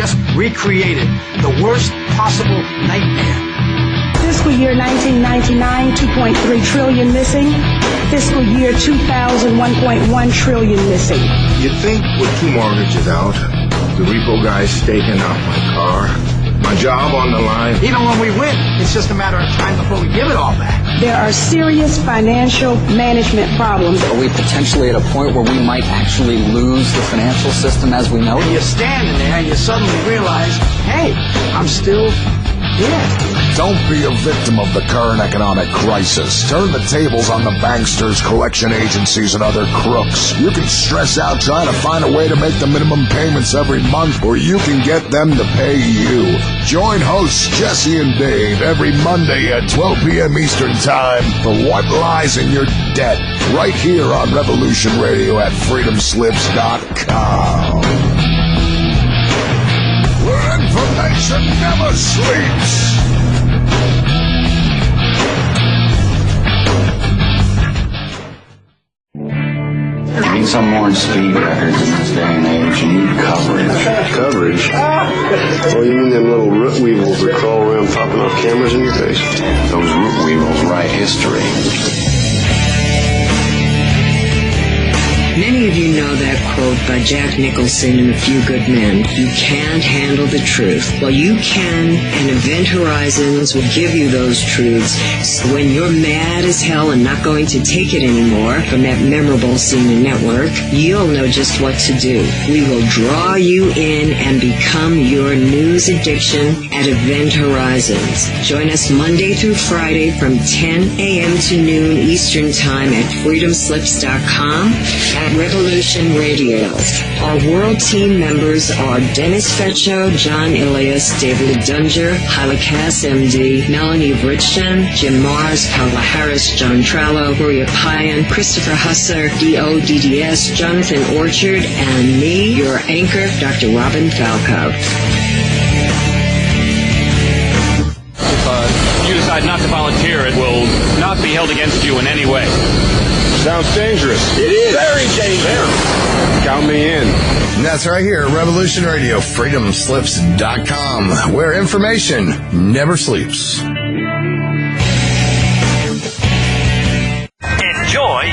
just recreated the worst possible nightmare. Fiscal year 1999, 2.3 trillion missing. Fiscal year 2000, 1.1 trillion missing. You'd think with 2 mortgages out, the repo guy's staking out my car, my job on the line. Even when we win, it's just a matter of time before we give it all back. There are serious financial management problems. Are we potentially at a point where we might actually lose the financial system as we know it? You're standing there and you suddenly realize, hey, I'm still here. Don't be a victim of the current economic crisis. Turn the tables on the banksters, collection agencies, and other crooks. You can stress out trying to find a way to make the minimum payments every month, or you can get them to pay you. Join hosts Jesse and Dave every Monday at 12 p.m. Eastern Time for What Lies in Your Debt, right here on Revolution Radio at freedomslips.com. Where information never sleeps. You need some more speed records in this day and age. You need coverage. Coverage? Oh, you mean them little root weevils that crawl around popping off cameras in your face? Those root weevils write history. Many of you know that quote by Jack Nicholson in A Few Good Men. You can't handle the truth. Well, you can, and Event Horizons will give you those truths. So when you're mad as hell and not going to take it anymore from that memorable senior network, you'll know just what to do. We will draw you in and become your news addiction at Event Horizons. Join us Monday through Friday from 10 a.m. to noon Eastern Time at freedomslips.com. At Revolution Radio. Our world team members are Dennis Fetcho, John Ilias, David Dunger, Hyla Cass, MD, Melanie Bridgton, Jim Mars, Paula Harris, John Trallo, Maria Payan, Christopher Husser, DODDS, Jonathan Orchard, and me, your anchor, Dr. Robin Falco. If you decide not to volunteer, it will not be held against you in any way. Sounds dangerous. It is. Very dangerous. Count me in. And that's right here at Revolution Radio, freedomslips.com, where information never sleeps. Enjoy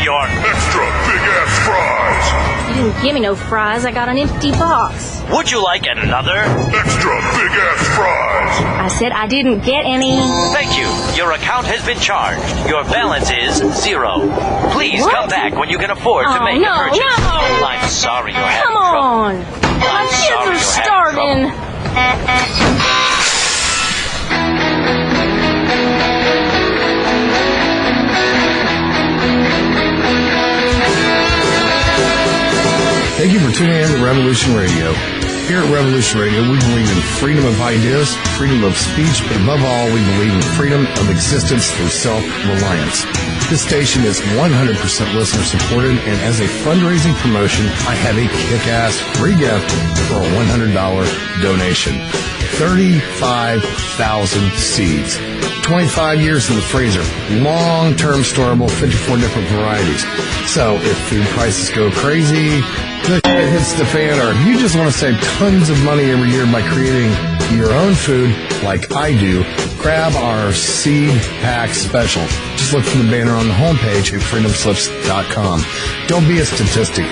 your extra big-ass fries. You didn't give me no fries. I got an empty box. Would you like another extra big-ass fries? I said I didn't get any. Thank you. Your account has been charged. Your balance is 0. Please come back when you can afford to make a purchase. No. I'm sorry you're having trouble. Come on. My kids are starving. Thank you for tuning in to Revolution Radio. Here at Revolution Radio, we believe in freedom of ideas, freedom of speech, but above all, we believe in freedom of existence through self-reliance. This station is 100% listener-supported, and as a fundraising promotion, I have a kick-ass free gift for a $100 donation. 35,000 seeds. 25 years in the freezer. Long-term storable, 54 different varieties. So if food prices go crazy, the shit hits the fan, or if you just want to save tons of money every year by creating your own food like I do, grab our seed pack special. Just look for the banner on the homepage at freedomslips.com. Don't be a statistic.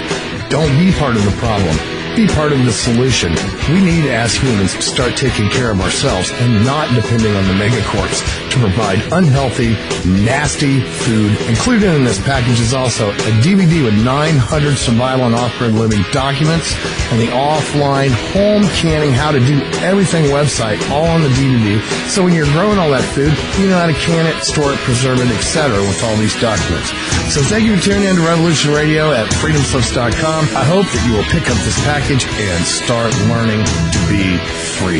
Don't be part of the problem. Be part of the solution. We need, as humans, to start taking care of ourselves and not depending on the megacorps to provide unhealthy, nasty food. Included in this package is also a DVD with 900 survival and off-grid living documents and the offline home canning how to do everything website all on the DVD. So when you're growing all that food, you know how to can it, store it, preserve it, etc. with all these documents. So thank you for tuning in to Revolution Radio at freedomslips.com. I hope that you will pick up this package and start learning to be free.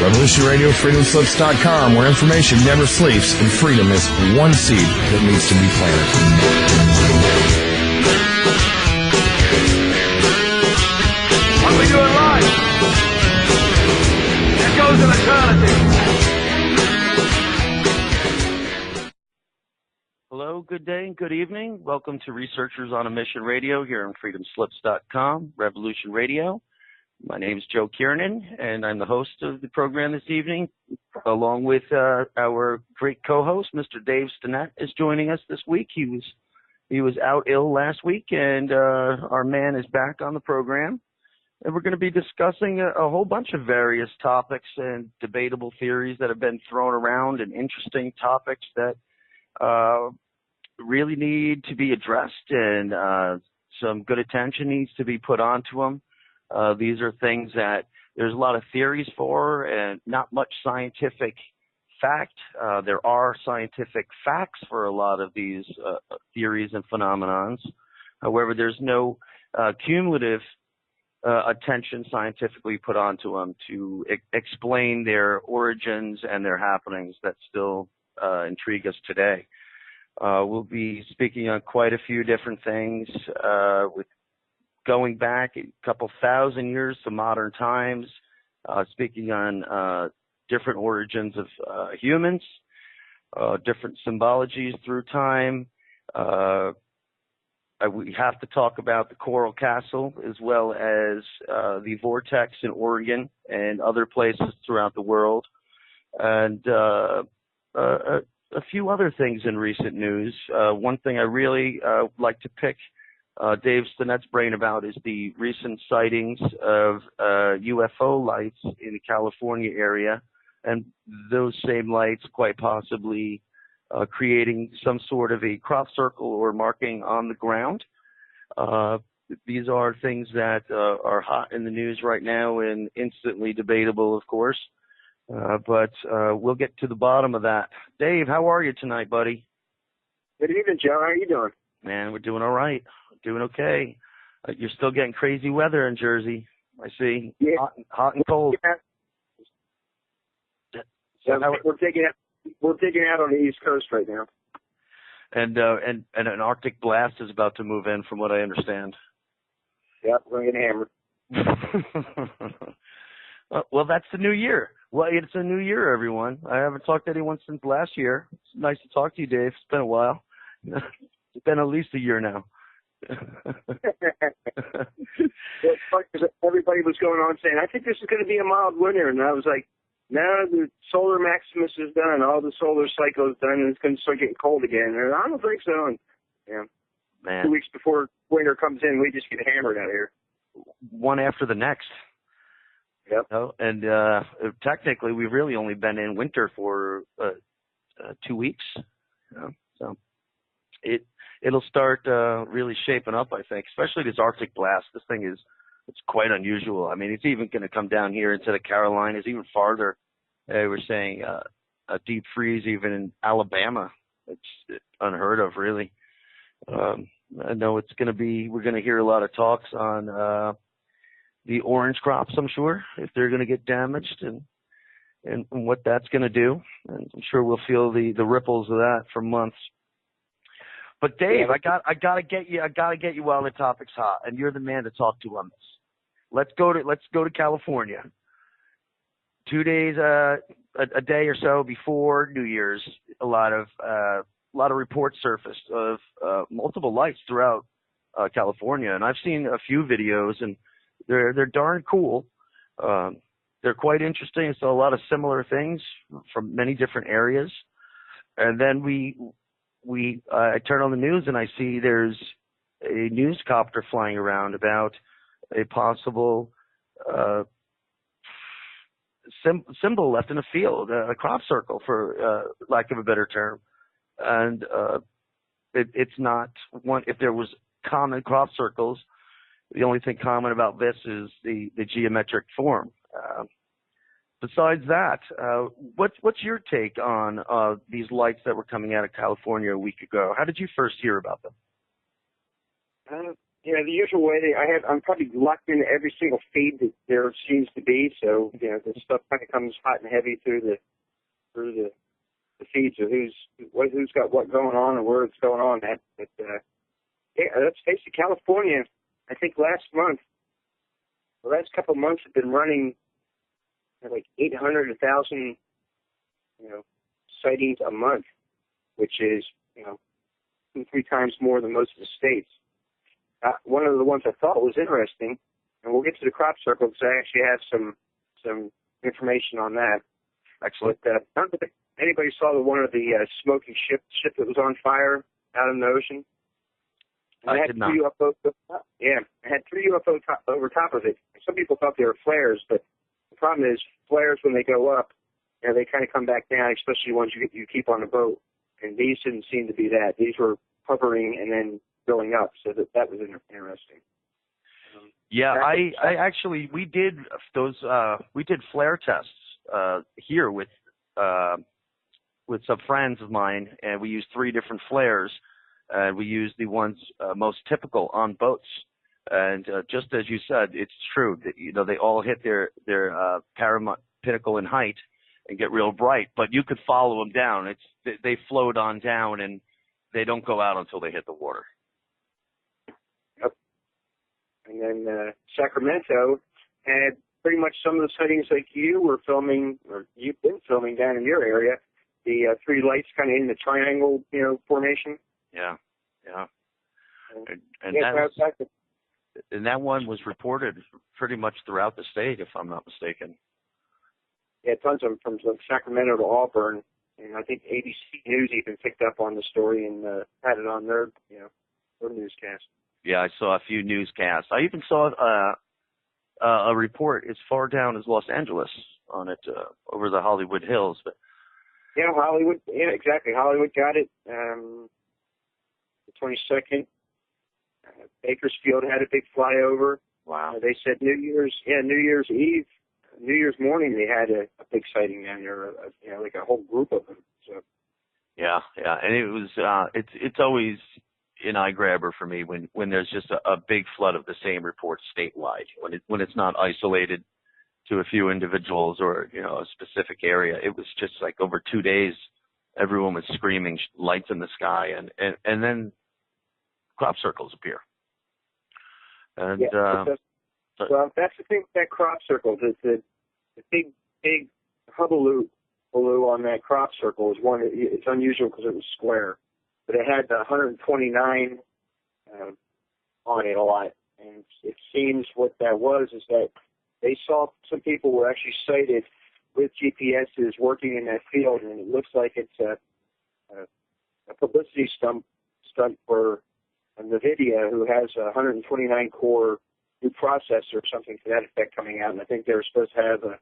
Revolution Radio, freedomslips.com, where information never sleeps and freedom is one seed that needs to be planted. What we do in life, it goes in eternity. Hello, good day, and good evening. Welcome to Researchers on a Mission Radio here on freedomslips.com, Revolution Radio. My name is Joe Kiernan, and I'm the host of the program this evening, along with our great co-host, Mr. Dave Stinnett, is joining us this week. He was out ill last week, and our man is back on the program. And we're going to be discussing a whole bunch of various topics and debatable theories that have been thrown around, and interesting topics that really need to be addressed, and some good attention needs to be put onto them. These are things that there's a lot of theories for and not much scientific fact. There are scientific facts for a lot of these theories and phenomenons. However, there's no cumulative attention scientifically put onto them to explain their origins and their happenings that still intrigue us today. We'll be speaking on quite a few different things, with going back a couple thousand years to modern times, speaking on different origins of humans, different symbologies through time. We have to talk about the Coral Castle, as well as the vortex in Oregon and other places throughout the world, and a few other things in recent news. One thing I really like to pick Dave Stinnett's brain about is the recent sightings of UFO lights in the California area, and those same lights quite possibly creating some sort of a crop circle or marking on the ground. These are things that are hot in the news right now and instantly debatable, of course. But we'll get to the bottom of that. Dave, how are you tonight, buddy? Good evening, Joe. How are you doing? Man, we're doing all right. Doing okay. You're still getting crazy weather in Jersey, I see. Yeah. Hot and cold. Yeah. So we're taking out on the East Coast right now. And an Arctic blast is about to move in, from what I understand. Yep, we're getting hammered. Well, that's the new year. Well, it's a new year, everyone. I haven't talked to anyone since last year. It's nice to talk to you, Dave. It's been a while. It's been at least a year now. Everybody was going on saying, I think this is going to be a mild winter. And I was like, no, the solar maximus is done. All the solar cycle is done, and it's going to start getting cold again. And I don't think so. And, yeah. Man. 2 weeks before winter comes in, we just get hammered out here. One after the next. Yep. And technically, we've really only been in winter for 2 weeks. So it'll start really shaping up, I think, especially this Arctic blast. This thing it's quite unusual. I mean, it's even going to come down here into the Carolinas, even farther. We're saying a deep freeze even in Alabama. It's unheard of, really. I know it's going to be, we're going to hear a lot of talks on the orange crops, I'm sure, if they're going to get damaged and what that's going to do. And I'm sure we'll feel the ripples of that for months. But Dave, I gotta get you while the topic's hot, and you're the man to talk to on this. Let's go to California. 2 days, a day or so before New Year's, a lot of reports surfaced of multiple lights throughout California, and I've seen a few videos, and they're darn cool. They're quite interesting. I saw a lot of similar things from many different areas, and then I turn on the news and I see there's a news copter flying around about a possible symbol left in a field, a crop circle, for lack of a better term. And it's not one. If there was common crop circles, the only thing common about this is the geometric form. Besides that, what's your take on these lights that were coming out of California a week ago? How did you first hear about them? The usual way. I'm probably locked into every single feed that there seems to be. So the stuff kind of comes hot and heavy through the feeds of who's got what going on and where it's going on. Let's face it, California. I think the last couple of months have been running like 800, 1,000, sightings a month, which is, 2-3 times more than most of the states. One of the ones I thought was interesting and we'll get to the crop circle because I actually have some information on that. Excellent. But I don't think anybody saw the one of the smoking ship that was on fire out in the ocean. And I did not. It had three UFO over top of it. Some people thought they were flares, but the problem is flares, when they go up, they kind of come back down, especially ones you keep on the boat. And these didn't seem to be that. These were hovering and then going up, so that was interesting. Yeah, I actually, we did flare tests here with some friends of mine, and we used 3 different flares. We used the ones most typical on boats, and just as you said, it's true that they all hit their paramount pinnacle in height and get real bright, but you could follow them down. They float on down, and they don't go out until they hit the water. Yep. And then Sacramento had pretty much some of the sightings like you were filming, or you've been filming down in your area. The 3 lights kind of in the triangle, formation. Yeah. And that one was reported pretty much throughout the state, if I'm not mistaken. Yeah, tons of them from Sacramento to Auburn, and I think ABC News even picked up on the story and had it on their newscast. Yeah, I saw a few newscasts. I even saw a report as far down as Los Angeles on it, over the Hollywood Hills. But yeah, Hollywood. Yeah, exactly. Hollywood got it. The 22nd. Bakersfield had a big flyover. Wow. They said New Year's Eve, New Year's morning, they had a big sighting down there. Like a whole group of them. So. Yeah, and it was. It's always an eye grabber for me when there's just a big flood of the same reports statewide. When it's not isolated to a few individuals or a specific area. It was just like over 2 days, everyone was screaming lights in the sky, and then crop circles appear. And well, that's the thing with that crop circle. The big hullabaloo on that crop circle is one. It's unusual because it was square, but it had 129 on it a lot, and it seems what that was is that they saw some people were actually sighted with GPSs working in that field, and it looks like it's a publicity stunt for NVIDIA, who has a 129-core new processor or something to that effect coming out. And I think they were supposed to have a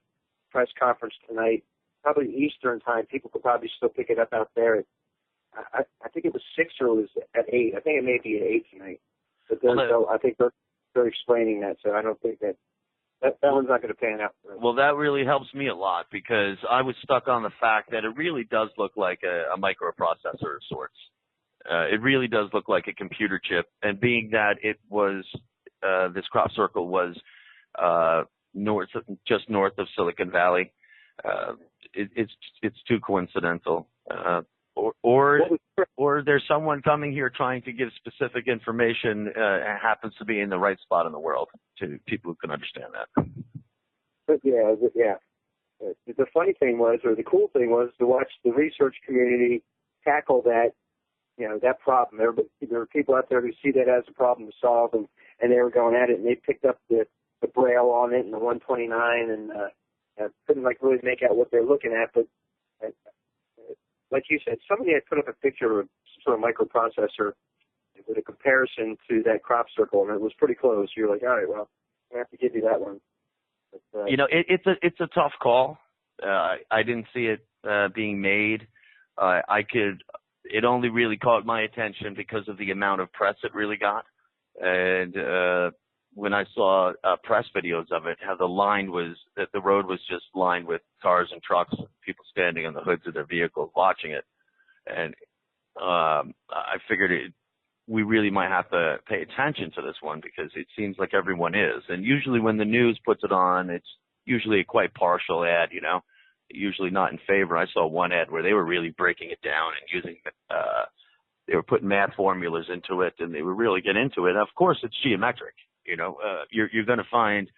press conference tonight, probably Eastern time. People could probably still pick it up out there. I think it was 6 or it was at 8. I think it may be at 8 tonight. But I think they're explaining that, so I don't think that one's not going to pan out. Well, that really helps me a lot because I was stuck on the fact that it really does look like a microprocessor of sorts. It really does look like a computer chip, and being that it was this crop circle was just north of Silicon Valley, it's too coincidental. Or there's someone coming here trying to give specific information happens to be in the right spot in the world to people who can understand that. But yeah. The funny thing was, or the cool thing was, to watch the research community tackle that, that problem. There were people out there who see that as a problem to solve, and they were going at it, and they picked up the braille on it and the 129, and couldn't really make out what they're looking at, but like you said, somebody had put up a picture of some sort of microprocessor with a comparison to that crop circle, and it was pretty close. You're like, all right, well, I have to give you that one. But, it's a tough call. I didn't see it being made. It only really caught my attention because of the amount of press it really got. And when I saw press videos of it, how the road was just lined with cars and trucks, people standing on the hoods of their vehicles watching it. And I figured we really might have to pay attention to this one because it seems like everyone is. And usually when the news puts it on, it's usually a quite partial ad, usually not in favor. I saw one ad where they were really breaking it down and using they were putting math formulas into it, and they would really get into it. Of course, it's geometric. You're going to find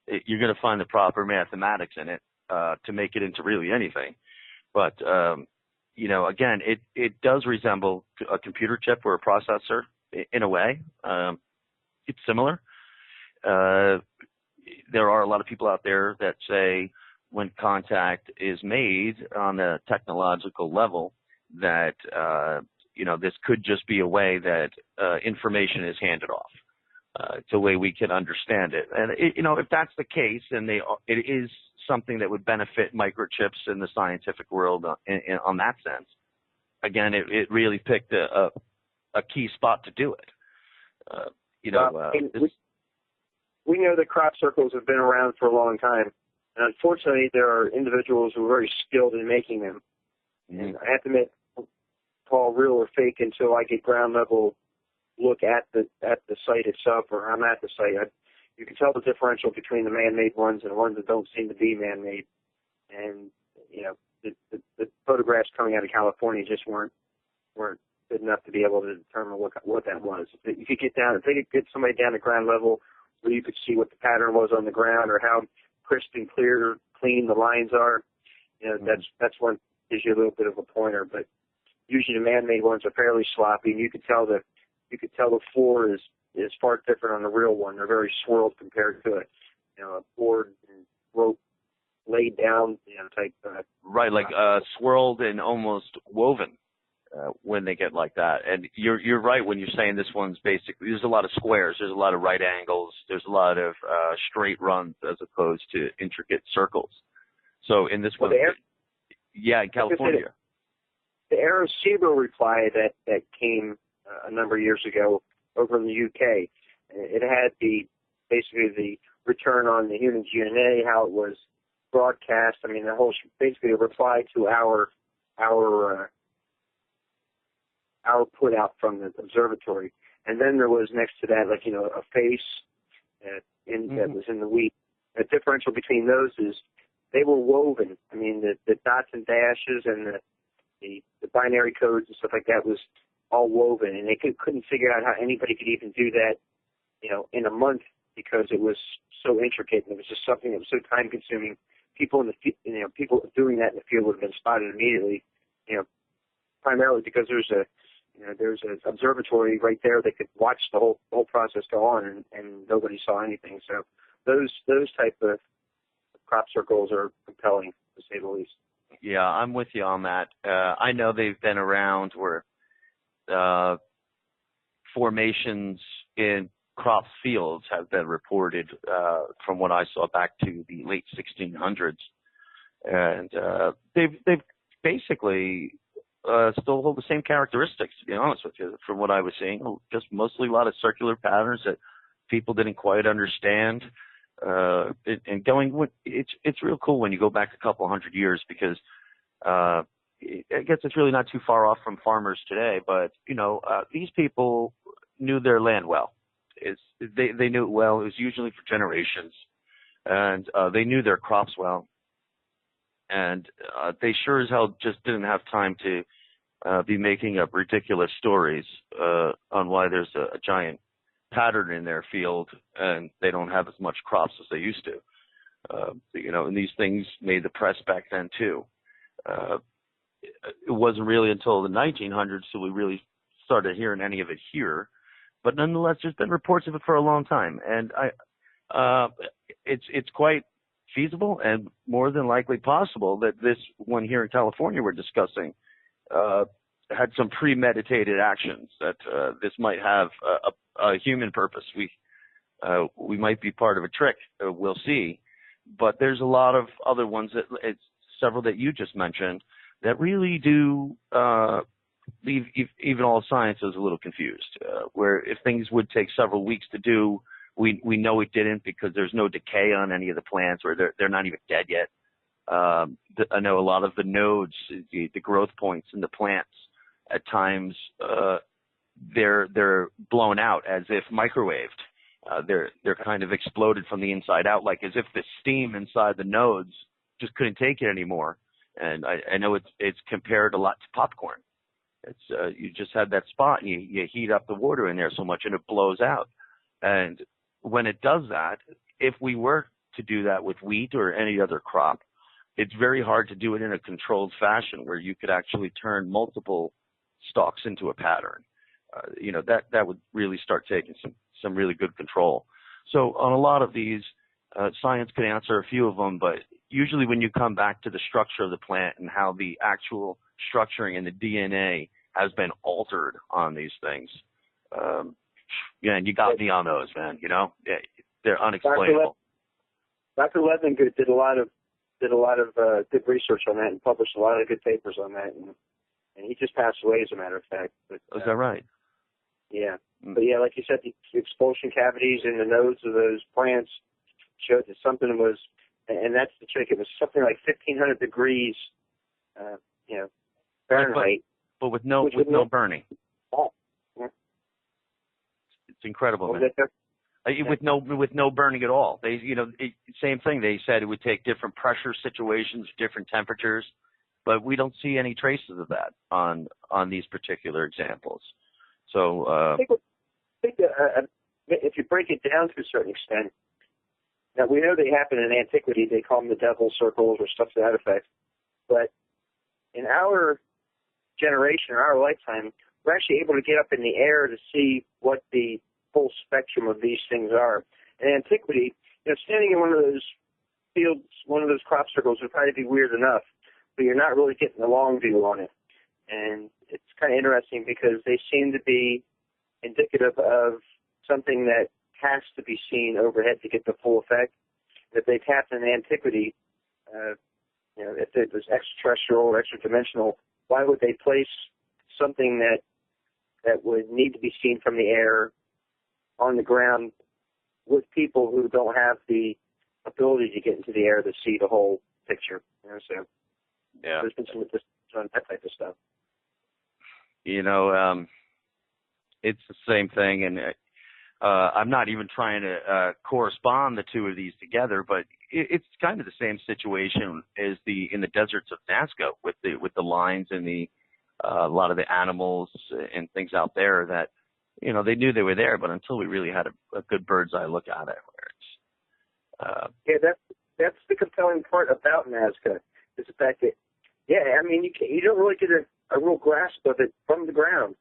the proper mathematics in it to make it into really anything. But again, it does resemble a computer chip or a processor in a way. It's similar. there are a lot of people out there that say when contact is made on a technological level that, this could just be a way that information is handed off. It's a way we can understand it. And, if that's the case, then it is something that would benefit microchips in the scientific world on that sense. Again, it really picked a key spot to do it. We know that crop circles have been around for a long time. And unfortunately, there are individuals who are very skilled in making them. Mm-hmm. And I have to admit, call real or fake until I get ground level look at the site itself, or I'm at the site. You can tell the differential between the man-made ones and the ones that don't seem to be man-made. And the photographs coming out of California just weren't good enough to be able to determine what that was. If you could get somebody down to ground level where you could see what the pattern was on the ground or how crisp and clean the lines are, that's one gives you a little bit of a pointer. But usually the man-made ones are fairly sloppy, and you could tell the floor is far different on the real one. They're very swirled compared to a board and rope laid down, type. Right, like swirled and almost woven when they get like that. And you're right when you're saying this one's basically, there's a lot of squares, there's a lot of right angles, there's a lot of straight runs as opposed to intricate circles. So in this one, in California. The R.O.A.M reply that came a number of years ago over in the UK, it had basically the return on the human DNA, how it was broadcast. I mean, the whole basically a reply to our put out from the observatory. And then there was next to that, a face that was in the wheat. The differential between those is they were woven. I mean, the dots and dashes and the binary codes and stuff like that was all woven, and they couldn't figure out how anybody could even do that, in a month, because it was so intricate and it was just something that was so time consuming. People people doing that in the field would have been spotted immediately, primarily because there's an observatory right there that could watch the whole process go on, and nobody saw anything. So those type of crop circles are compelling, to say the least. Yeah, I'm with you on that. I know they've been around where formations in crop fields have been reported from what I saw back to the late 1600s, and they've basically still hold the same characteristics, to be honest with you, from what I was seeing. Just mostly a lot of circular patterns that people didn't quite understand. It's real cool when you go back a couple hundred years, because I guess it's really not too far off from farmers today, but these people knew their land well. They knew it well. It was usually for generations, and they knew their crops well. And they sure as hell just didn't have time to be making up ridiculous stories on why there's a giant pattern in their field and they don't have as much crops as they used to. And these things made the press back then too. It wasn't really until the 1900s that we really started hearing any of it here. But nonetheless, there's been reports of it for a long time, and it's quite feasible and more than likely possible that this one here in California we're discussing had some premeditated actions, that this might have a human purpose. We might be part of a trick. We'll see. But there's a lot of other ones several that you just mentioned, that really do leave even all scientists a little confused. Where if things would take several weeks to do, we know it didn't, because there's no decay on any of the plants, or they're not even dead yet. I know a lot of the nodes, the growth points in the plants, at times they're blown out as if microwaved. They're kind of exploded from the inside out, like as if the steam inside the nodes just couldn't take it anymore. And I know it's compared a lot to popcorn. It's you just had that spot and you heat up the water in there so much and it blows out. And when it does that, if we were to do that with wheat or any other crop, it's very hard to do it in a controlled fashion where you could actually turn multiple stalks into a pattern. That would really start taking some really good control. So on a lot of these, Science could answer a few of them, but usually when you come back to the structure of the plant and how the actual structuring and the DNA has been altered on these things, yeah, and you got me on those, man. You know, yeah, they're unexplainable. Dr. Levengood did a lot of good research on that and published a lot of good papers on that, and he just passed away, as a matter of fact. But, is that right? Yeah. But yeah, like you said, the expulsion cavities in the nodes of those plants showed that something was, and that's the trick. It was something like 1,500 degrees, Fahrenheit. But with no burning. Oh. Yeah. It's incredible, man. With no burning at all. They, same thing. They said it would take different pressure situations, different temperatures, but we don't see any traces of that on these particular examples. So I think if you break it down to a certain extent, now we know they happen in antiquity. They call them the devil circles or stuff to that effect. But in our generation, or our lifetime, we're actually able to get up in the air to see what the full spectrum of these things are. In antiquity, standing in one of those fields, one of those crop circles would probably be weird enough, but you're not really getting a long view on it. And it's kind of interesting because they seem to be indicative of something that has to be seen overhead to get the full effect. If they tapped in antiquity, if it was extraterrestrial or extra-dimensional, why would they place something that would need to be seen from the air on the ground with people who don't have the ability to get into the air to see the whole picture? So yeah, there's been some of this on that type of stuff. It's the same thing, and I'm not even trying to correspond the two of these together, but it's kind of the same situation as in the deserts of Nazca with the lines and a lot of the animals and things out there that they knew they were there, but until we really had a good bird's eye look at it, where it's that's the compelling part about Nazca is the fact that you don't really get a real grasp of it from the ground.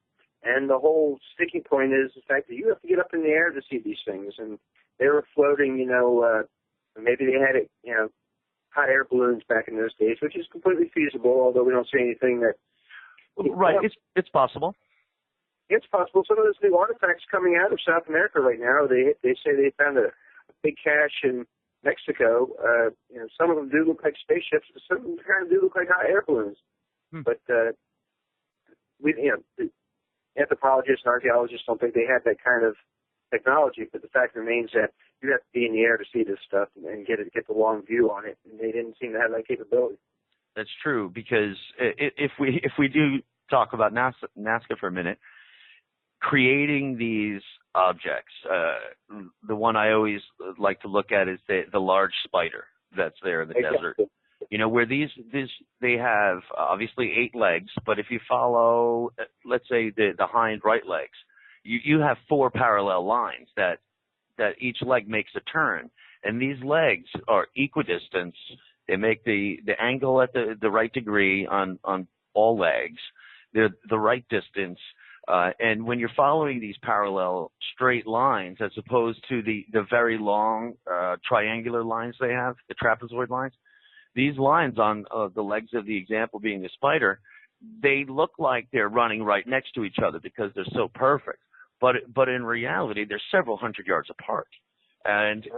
And the whole sticking point is the fact that you have to get up in the air to see these things. And they were floating, maybe they had hot air balloons back in those days, which is completely feasible, although we don't see anything that... Right, it's possible. It's possible. Some of those new artifacts coming out of South America right now, they say they found a big cache in Mexico. Some of them do look like spaceships, but some of them kind of do look like hot air balloons. But anthropologists and archaeologists don't think they had that kind of technology, but the fact remains that you have to be in the air to see this stuff and get the long view on it, and they didn't seem to have that capability. That's true, because if we do talk about Nazca for a minute, creating these objects, the one I always like to look at is the large spider that's there in the desert. Where they have obviously 8 legs, but if you follow, let's say the hind right legs, you have 4 parallel lines that each leg makes a turn, and these legs are equidistant. They make the angle at the right degree on all legs. They're the right distance, and when you're following these parallel straight lines, as opposed to the very long triangular lines they have, the trapezoid lines. These lines on the legs of the example being the spider, they look like they're running right next to each other because they're so perfect. But in reality, they're several hundred yards apart. And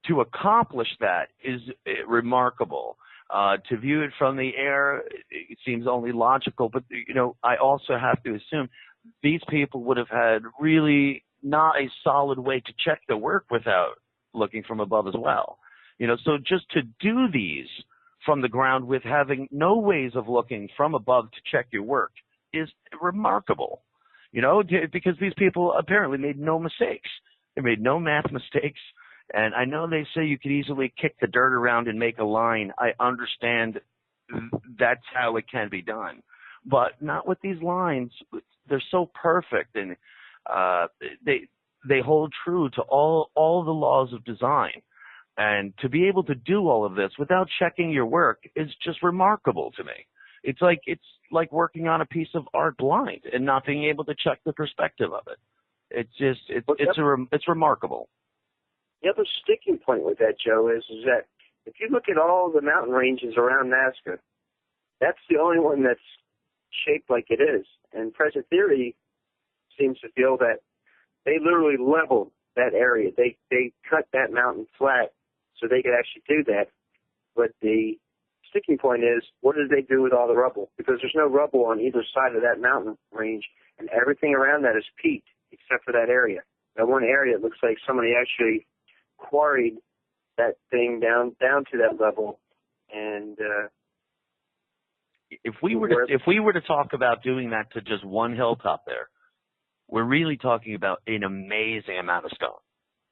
to accomplish that is remarkable. To view it from the air, it seems only logical. But, I also have to assume these people would have had really not a solid way to check their work without looking from above as well. So just to do these from the ground with having no ways of looking from above to check your work is remarkable, because these people apparently made no mistakes. They made no math mistakes. And I know they say you could easily kick the dirt around and make a line. I understand that's how it can be done, but not with these lines. They're so perfect, and they hold true to all the laws of design. And to be able to do all of this without checking your work is just remarkable to me. It's like working on a piece of art blind and not being able to check the perspective of it. It's remarkable. the other sticking point with that, Joe, is that if you look at all the mountain ranges around Nazca, that's the only one that's shaped like it is. And present theory seems to feel that they literally leveled that area. They cut that mountain flat so they could actually do that. But the sticking point is, what did they do with all the rubble? Because there's no rubble on either side of that mountain range, and everything around that is peaked except for that area. That one area, it looks like somebody actually quarried that thing down to that level. And if we were to talk about doing that to just one hilltop there, we're really talking about an amazing amount of stone.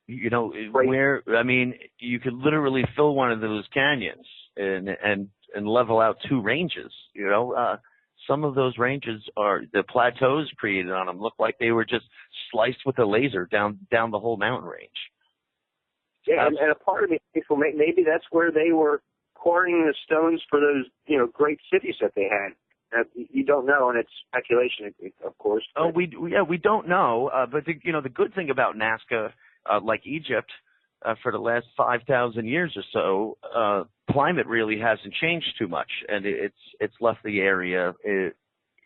You know, you could literally fill one of those canyons and level out two ranges. You know, some of those ranges the plateaus created on them look like they were just sliced with a laser down the whole mountain range. Yeah, and a part of me thinks, well, maybe that's where they were quarrying the stones for those, great cities that they had. You don't know, and it's speculation, of course. Oh, we don't know. But the good thing about Nazca, like Egypt, for the last 5,000 years or so, climate really hasn't changed too much, and it's left the area,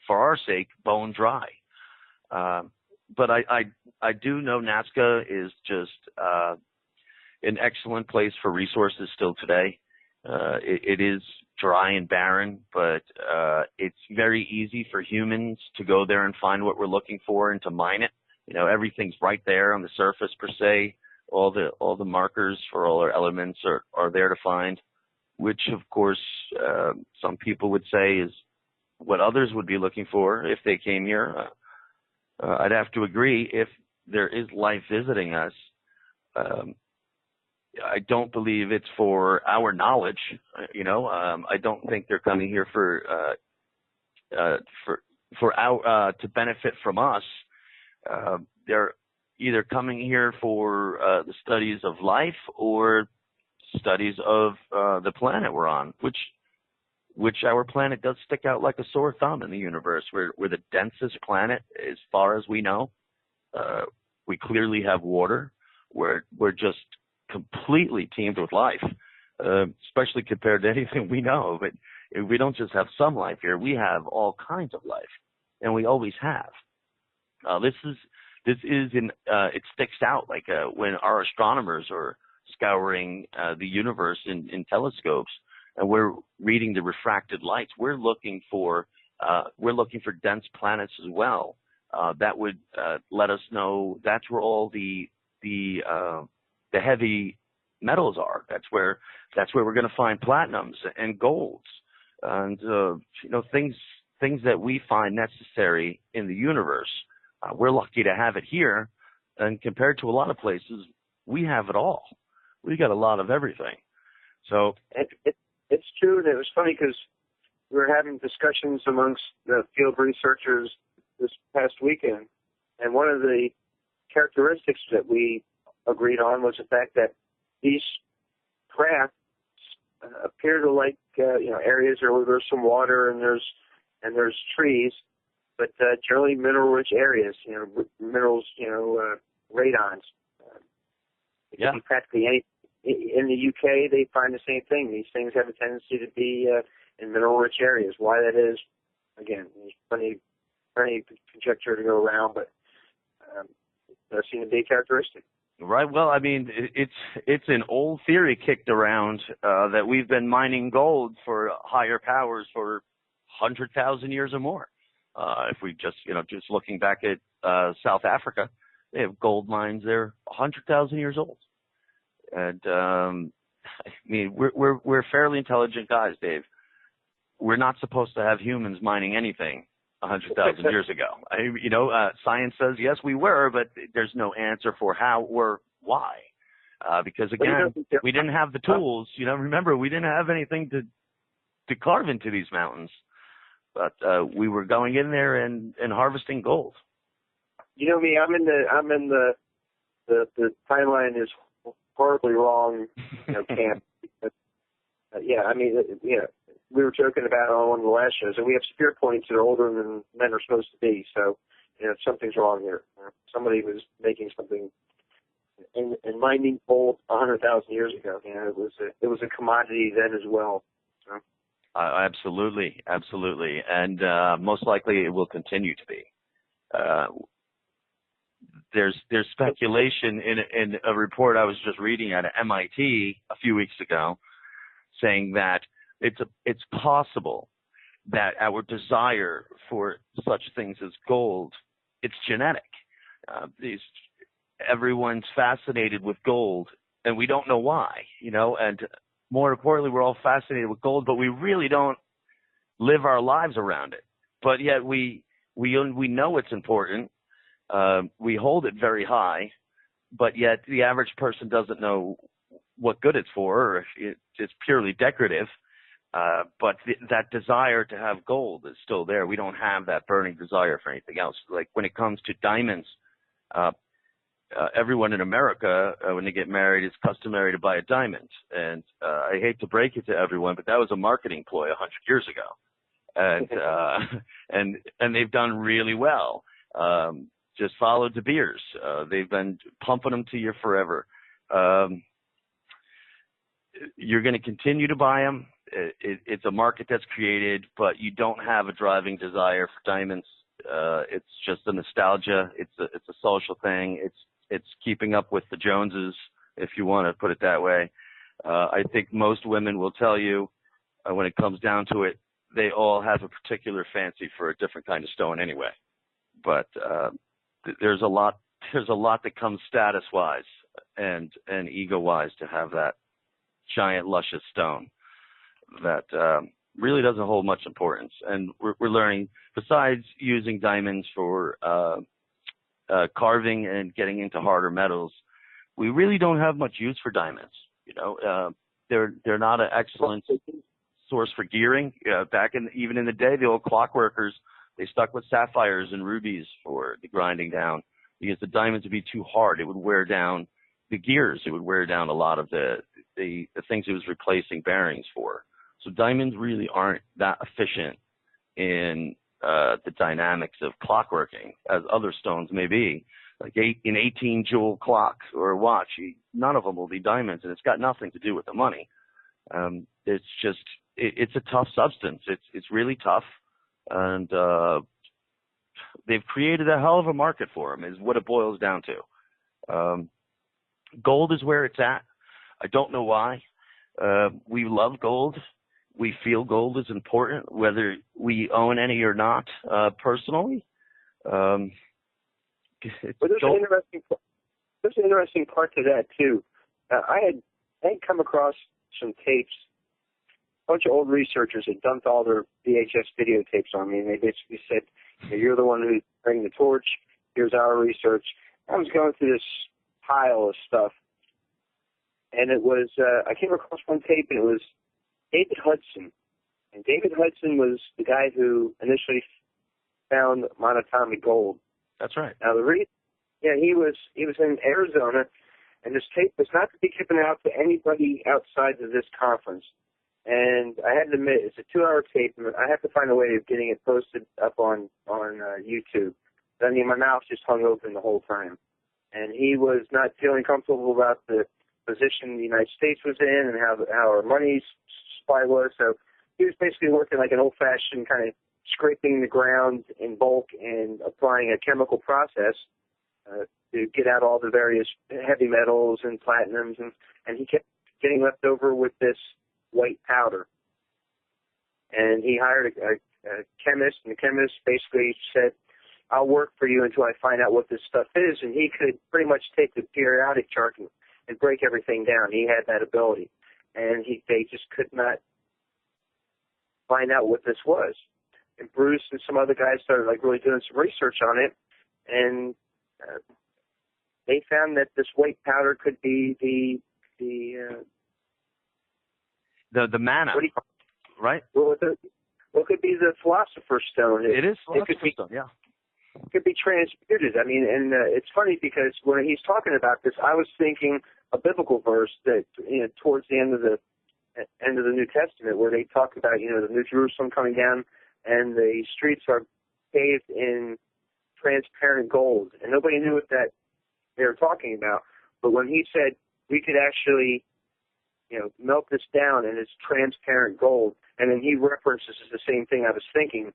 for our sake, bone dry. But I do know Nazca is just an excellent place for resources still today. It is dry and barren, but it's very easy for humans to go there and find what we're looking for and to mine it. You know, everything's right there on the surface per se. All the markers for all our elements are there to find, which of course some people would say is what others would be looking for if they came here. I'd have to agree. If there is life visiting us, I don't believe it's for our knowledge. I don't think they're coming here for our to benefit from us. They're either coming here for the studies of life or studies of the planet we're on, which our planet does stick out like a sore thumb in the universe. We're the densest planet as far as we know. We clearly have water. We're just completely teamed with life, especially compared to anything we know. But we don't just have some life here. We have all kinds of life, and we always have. It sticks out like when our astronomers are scouring the universe in telescopes, and we're reading the refracted lights. We're looking for dense planets as well. That would let us know that's where all the heavy metals are. That's where we're going to find platinums and golds and things that we find necessary in the universe. We're lucky to have it here, and compared to a lot of places, we have it all. We got a lot of everything. So it's true, and it was funny because we were having discussions amongst the field researchers this past weekend, and one of the characteristics that we agreed on was the fact that these crafts appear to like areas where there's some water and there's trees, but generally mineral-rich areas. Minerals. Radons. It could be practically any. In the UK, they find the same thing. These things have a tendency to be in mineral-rich areas. Why that is, again, there's plenty conjecture to go around, but it does seem to be a characteristic. Right. Well, I mean, it's an old theory kicked around that we've been mining gold for higher powers for 100,000 years or more. If we just looking back at South Africa, they have gold mines there 100,000 years old. And I mean, we're fairly intelligent guys, Dave. We're not supposed to have humans mining anything 100,000 years ago. Science says yes, we were, but there's no answer for how or why. Because again, we didn't have the tools. Remember, we didn't have anything to carve into these mountains, but we were going in there and harvesting gold. Me, I'm in the timeline is horribly wrong, camp. Yeah, I mean, we were joking about it on one of the last shows, and we have spear points that are older than men are supposed to be. So, something's wrong here. Somebody was making something, and mining gold 100,000 years ago. You know, it was a commodity then as well. So. Absolutely, and most likely it will continue to be. There's speculation in a report I was just reading out of MIT a few weeks ago, saying that it's possible that our desire for such things as gold, it's genetic. Everyone's fascinated with gold, and we don't know why, and more importantly, we're all fascinated with gold, but we really don't live our lives around it. But yet we know it's important. We hold it very high, but yet the average person doesn't know what good it's for, or if it's purely decorative. But that desire to have gold is still there. We don't have that burning desire for anything else. Like when it comes to diamonds, everyone in America, when they get married, it's customary to buy a diamond. And I hate to break it to everyone, but that was a marketing ploy 100 years ago. And they've done really well. Just follow De Beers. They've been pumping them to you forever. You're going to continue to buy them. It's a market that's created, but you don't have a driving desire for diamonds. It's just a nostalgia. It's a social thing. It's keeping up with the Joneses, if you want to put it that way. I think most women will tell you, when it comes down to it, they all have a particular fancy for a different kind of stone anyway. But there's a lot that comes status-wise and ego-wise to have that giant, luscious stone that really doesn't hold much importance. And we're learning, besides using diamonds for carving and getting into harder metals, we really don't have much use for diamonds. They're not an excellent source for gearing. Back even in the day, the old clockworkers, they stuck with sapphires and rubies for the grinding down, because the diamonds would be too hard. It would wear down the gears. It would wear down a lot of the things it was replacing bearings for. So diamonds really aren't that efficient in the dynamics of clockworking as other stones may be. Like an 18 jewel clock or a watch, none of them will be diamonds, and it's got nothing to do with the money. It's just it's a tough substance. It's really tough, and they've created a hell of a market for them, is what it boils down to. Gold is where it's at. I don't know why. We love gold. We feel gold is important, whether we own any or not, personally. But there's an interesting part to that too. I had come across some tapes. A bunch of old researchers had dumped all their VHS videotapes on me, and they basically said, "You're the one who's bringing the torch. Here's our research." I was going through this pile of stuff, and it was I came across one tape, and it was David Hudson. And David Hudson was the guy who initially found monatomic gold. That's right. Now he was in Arizona, and this tape was not to be given out to anybody outside of this conference. And I had to admit, it's a 2-hour tape, and I have to find a way of getting it posted up on YouTube. I mean, my mouth just hung open the whole time. And he was not feeling comfortable about the position the United States was in and how our money supply was. So he was basically working like an old-fashioned kind of scraping the ground in bulk and applying a chemical process to get out all the various heavy metals and platinums. And he kept getting left over with this white powder. And he hired a chemist, and the chemist basically said, "I'll work for you until I find out what this stuff is." And he could pretty much take the periodic chart and break everything down. He had that ability. And they just could not find out what this was. And Bruce and some other guys started really doing some research on it, and they found that this white powder could be the mana, right? Well, it could be the Philosopher's Stone. It is Philosopher's Stone, yeah. It could be transmuted. I mean, and it's funny because when he's talking about this, I was thinking a biblical verse that towards the end of the New Testament, where they talk about the New Jerusalem coming down, and the streets are paved in transparent gold, and nobody knew what that they were talking about. But when he said we could actually, melt this down and it's transparent gold, and then he references the same thing I was thinking,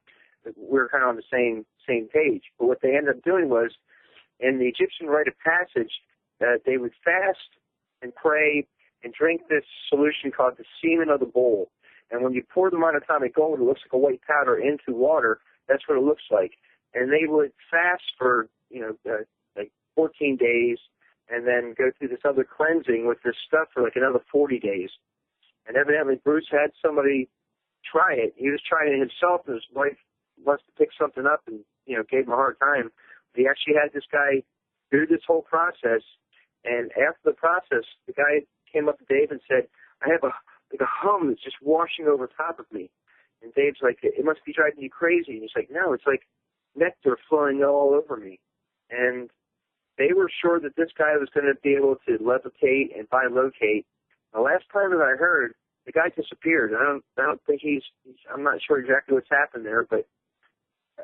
we're kind of on the same page. But what they ended up doing was, in the Egyptian rite of passage, they would fast and pray and drink this solution called the semen of the bull. And when you pour the monatomic gold, it looks like a white powder into water. That's what it looks like. And they would fast for, like 14 days and then go through this other cleansing with this stuff for like another 40 days. And evidently Bruce had somebody try it. He was trying it himself, and his wife must have picked something up and, gave him a hard time. But he actually had this guy do this whole process. And after the process, the guy came up to Dave and said, I have a hum that's just washing over top of me. And Dave's like, it must be driving you crazy. And he's like, no, it's like nectar flowing all over me. And they were sure that this guy was going to be able to levitate and bilocate. The last time that I heard, the guy disappeared. I don't think I'm not sure exactly what's happened there, but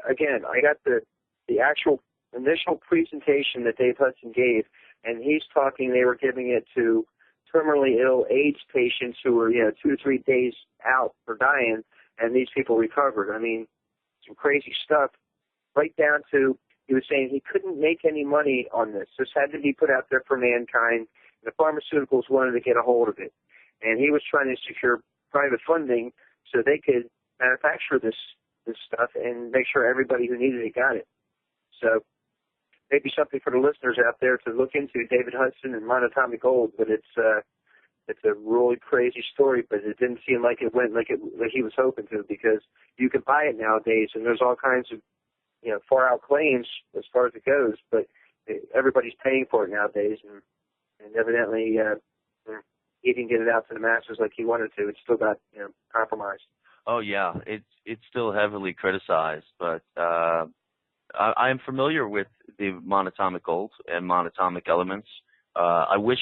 again, I got the actual initial presentation that Dave Hudson gave, and he's talking, they were giving it to terminally ill AIDS patients who were, 2 to 3 days out for dying, and these people recovered. I mean, some crazy stuff, right down to, he was saying he couldn't make any money on this. This had to be put out there for mankind. The pharmaceuticals wanted to get a hold of it. And he was trying to secure private funding so they could manufacture this stuff and make sure everybody who needed it got it. So maybe something for the listeners out there to look into, David Hudson and monatomic gold. But it's a really crazy story, but it didn't seem like it went like he was hoping to, because you can buy it nowadays, and there's all kinds of far out claims as far as it goes, but everybody's paying for it nowadays, and evidently he didn't get it out to the masses like he wanted to. It still got compromised. Oh yeah, it's still heavily criticized, but I am familiar with the monatomic gold and monatomic elements. I wish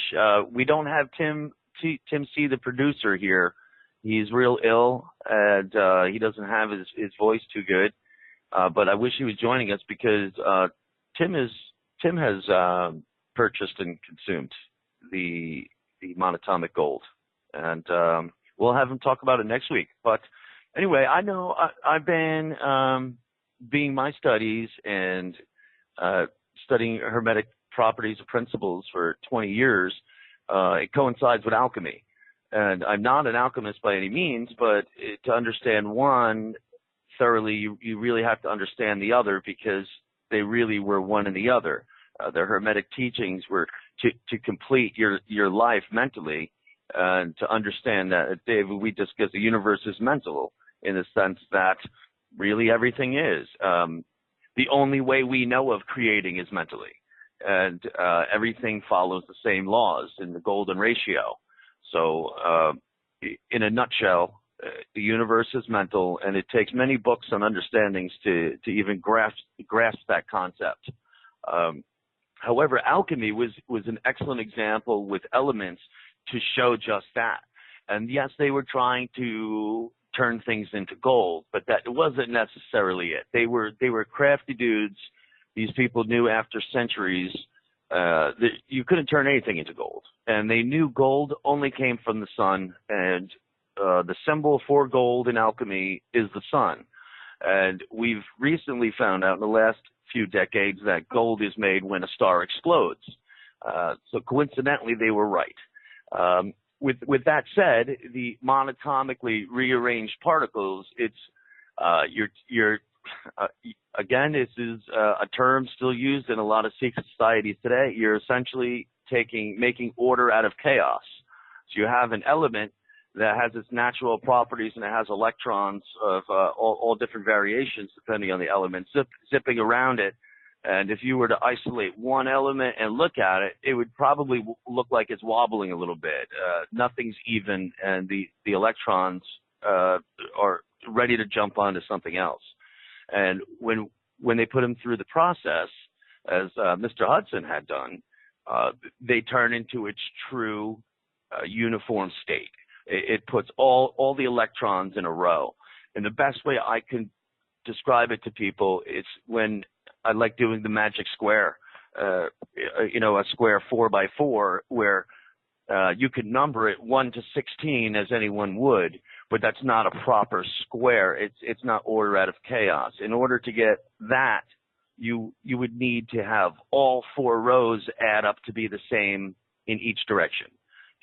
we don't have Tim C, the producer, here. He's real ill, and he doesn't have his voice too good. But I wish he was joining us, because Tim has purchased and consumed the monatomic gold, and we'll have him talk about it next week. But anyway, I know I've been being my studies and studying hermetic properties and principles for 20 years. It coincides with alchemy, and I'm not an alchemist by any means, but to understand one thoroughly, you really have to understand the other, because they really were one and the other. The hermetic teachings were to complete your life mentally, and to understand that, David, because the universe is mental, in the sense that really everything is. The only way we know of creating is mentally, and everything follows the same laws in the golden ratio. So in a nutshell, the universe is mental, and it takes many books and understandings to even grasp that concept. However, alchemy was an excellent example with elements to show just that. And yes, they were trying to turn things into gold, but that wasn't necessarily it. They were crafty dudes. These people knew after centuries that you couldn't turn anything into gold, and they knew gold only came from the sun, and the symbol for gold in alchemy is the sun. And we've recently found out in the last few decades that gold is made when a star explodes. So coincidentally, they were right. With that said, the monotomically rearranged particles, it's again, this is a term still used in a lot of secret societies today. You're essentially making order out of chaos. So you have an element that has its natural properties, and it has electrons of all different variations depending on the element zipping around it. And if you were to isolate one element and look at it, it would probably look like it's wobbling a little bit. Nothing's even, and the electrons are ready to jump onto something else. And when they put them through the process, as Mr. Hudson had done, they turn into its true uniform state. It puts all the electrons in a row. And the best way I can describe it to people is when I like doing the magic square. a square 4x4 where you could number it 1 to 16 as anyone would, but that's not a proper square. It's not order out of chaos. In order to get that, you would need to have all 4 rows add up to be the same in each direction.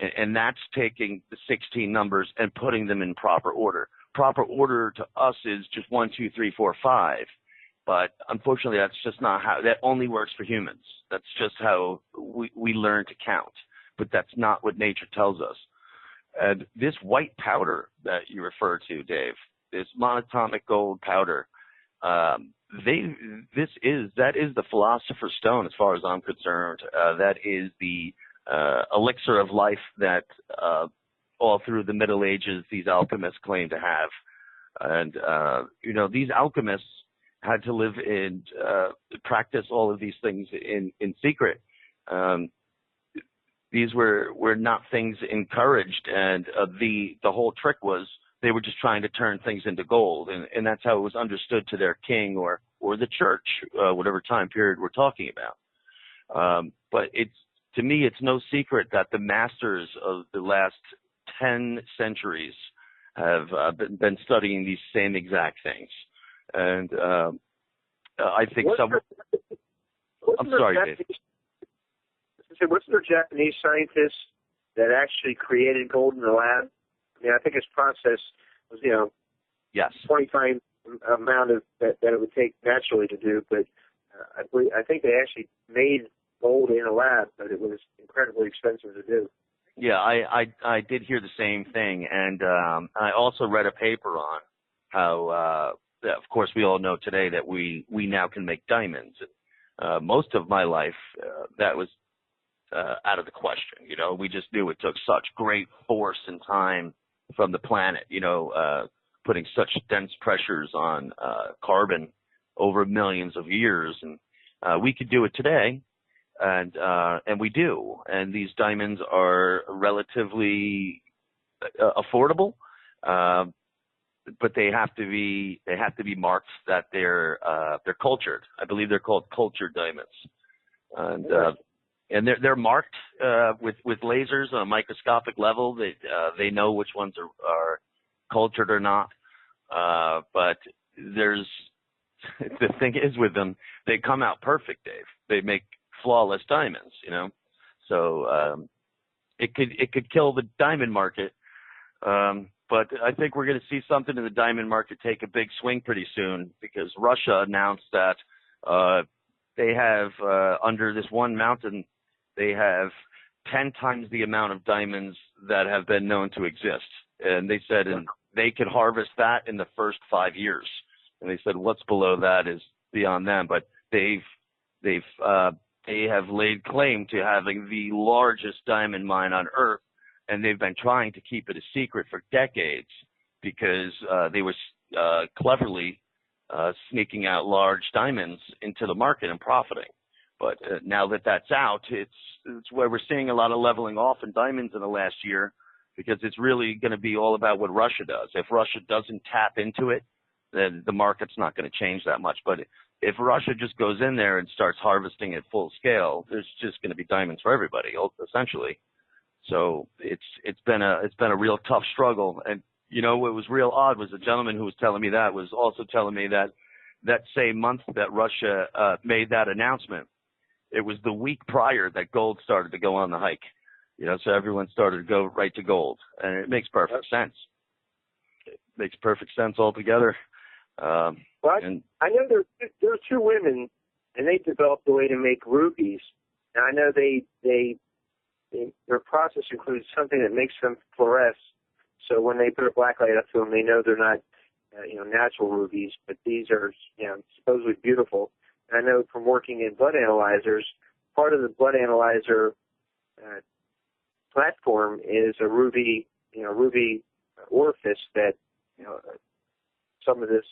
And that's taking the 16 numbers and putting them in proper order. Proper order to us is just 1, 2, 3, 4, 5. But unfortunately, that's just not how, that only works for humans. That's just how we learn to count. But that's not what nature tells us. And this white powder that you refer to, Dave, this monatomic gold powder, that is the philosopher's stone as far as I'm concerned. That is the elixir of life that all through the Middle Ages these alchemists claim to have. And these alchemists had to live and practice all of these things in secret. These were not things encouraged, and the whole trick was they were just trying to turn things into gold, and that's how it was understood to their king or the church, whatever time period we're talking about. But to me, it's no secret that the masters of the last 10 centuries have been studying these same exact things. And I think I'm sorry, Dave. Wasn't there Japanese scientists that actually created gold in the lab? I mean, I think his process was, yes, 20 times the amount of that it would take naturally to do. But I think they actually made gold in a lab, but it was incredibly expensive to do. Yeah, I did hear the same thing, and I also read a paper on how, of course, we all know today that we now can make diamonds. Most of my life, that was out of the question. We just knew it took such great force and time from the planet, putting such dense pressures on carbon over millions of years, and we could do it today. And we do. And these diamonds are relatively affordable, but they have to be marked that they're cultured. I believe they're called cultured diamonds, and they're marked with lasers on a microscopic level. They know which ones are cultured or not. But the thing is with them, they come out perfect, Dave. They make flawless diamonds, so it could kill the diamond market, but I think we're going to see something in the diamond market take a big swing pretty soon, because Russia announced that they have under this one mountain, they have 10 times the amount of diamonds that have been known to exist, and they said they could harvest that in the first 5 years, and they said what's below that is beyond them, but they have laid claim to having the largest diamond mine on Earth, and they've been trying to keep it a secret for decades because they were cleverly sneaking out large diamonds into the market and profiting. But now that that's out, it's where we're seeing a lot of leveling off in diamonds in the last year, because it's really going to be all about what Russia does. If Russia doesn't tap into it, then the market's not going to change that much. But if Russia just goes in there and starts harvesting at full scale, there's just going to be diamonds for everybody, essentially. So it's been a real tough struggle. And what was real odd was the gentleman who was telling me that was also telling me that same month that Russia made that announcement, it was the week prior that gold started to go on the hike. So everyone started to go right to gold, and it makes perfect sense. It makes perfect sense altogether. I know there are 2 women, and they developed a way to make rubies. And I know their process includes something that makes them fluoresce. So when they put a black light up to them, they know they're not, natural rubies, but these are, supposedly beautiful. And I know from working in blood analyzers, part of the blood analyzer platform is a ruby orifice that, some of the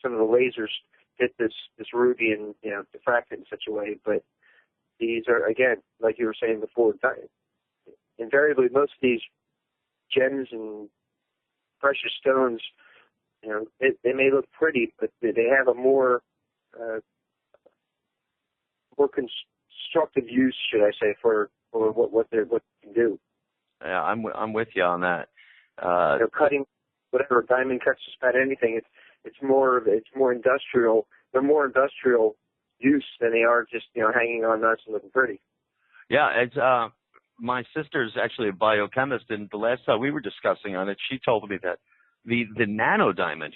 lasers hit this ruby and diffract it in such a way. But these are, again, like you were saying before, invariably most of these gems and precious stones, they may look pretty, but they have a more constructive use, should I say, for what they can do. Yeah, I'm with you on that. Cutting whatever diamond cuts just about anything. It's more industrial. They're more industrial use than they are just hanging on nuts and looking pretty. Yeah, it's my sister's actually a biochemist, and the last time we were discussing on it, she told me that the nano diamond,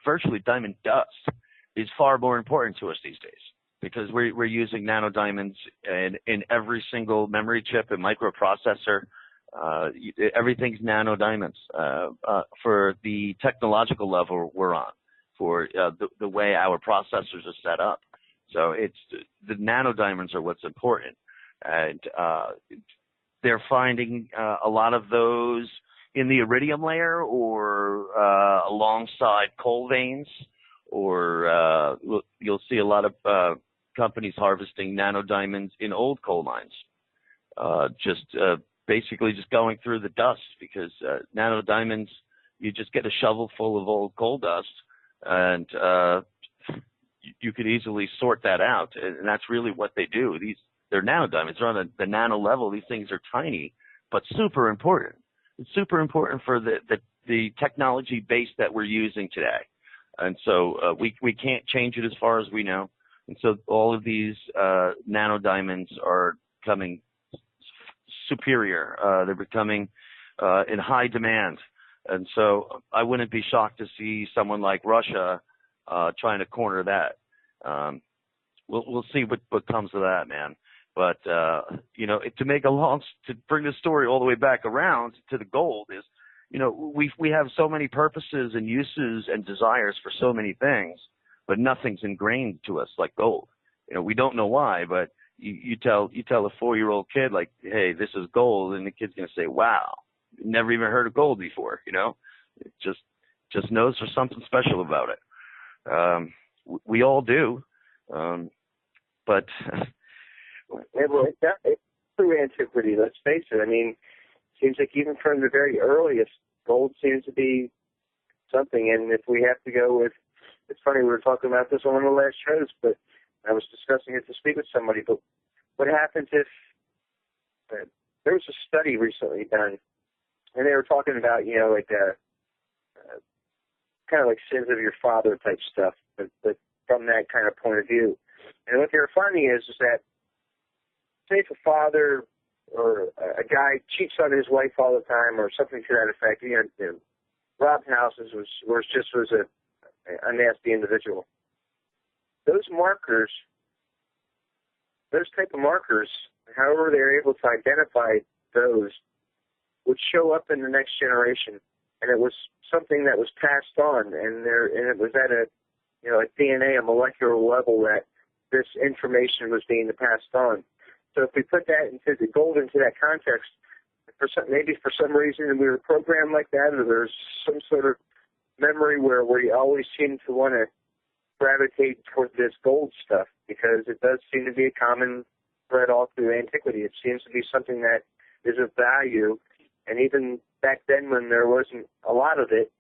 virtually diamond dust, is far more important to us these days because we're using nano diamonds in every single memory chip and microprocessor. Everything's nano diamonds for the technological level we're on, for the way our processors are set up. So it's the nano diamonds are what's important, and they're finding a lot of those in the iridium layer or alongside coal veins, or you'll see a lot of companies harvesting nano diamonds in old coal mines, basically just going through the dust, because nano diamonds, you just get a shovel full of old coal dust, and you could easily sort that out, and that's really what they do. They're nano diamonds. They're on the nano level. These things are tiny, but super important. It's super important for the technology base that we're using today, and so we can't change it as far as we know. And so all of these nano diamonds are coming superior. They're becoming in high demand, and so I wouldn't be shocked to see someone like Russia trying to corner that. We'll see what comes of that, man. But to bring the story all the way back around to the gold is, we have so many purposes and uses and desires for so many things, but nothing's ingrained to us like gold. We don't know why, but you tell a 4-year-old kid, like, hey, this is gold, and the kid's gonna say, wow, never even heard of gold before. It just knows there's something special about it. We all do, but it's through antiquity. Let's face it. I mean, it seems like even from the very earliest, gold seems to be something. And if we have to go with, it's funny, we were talking about this on one of the last shows, but I was discussing it to speak with somebody. But what happens if there was a study recently done, and they were talking about, kind of like sins of your father type stuff, but from that kind of point of view. And what they were finding is that, say if a father or a guy cheats on his wife all the time or something to that effect, robbed houses, was a nasty individual. Those markers, those type of markers, however they're able to identify those, would show up in the next generation. And it was something that was passed on, and it was at a DNA, a molecular level, that this information was being passed on. So if we put that into the gold into that context, maybe for some reason we were programmed like that, or there's some sort of memory where we always seem to want to gravitate toward this gold stuff, because it does seem to be a common thread all through antiquity. It seems to be something that is of value, and even back then when there wasn't a lot of it,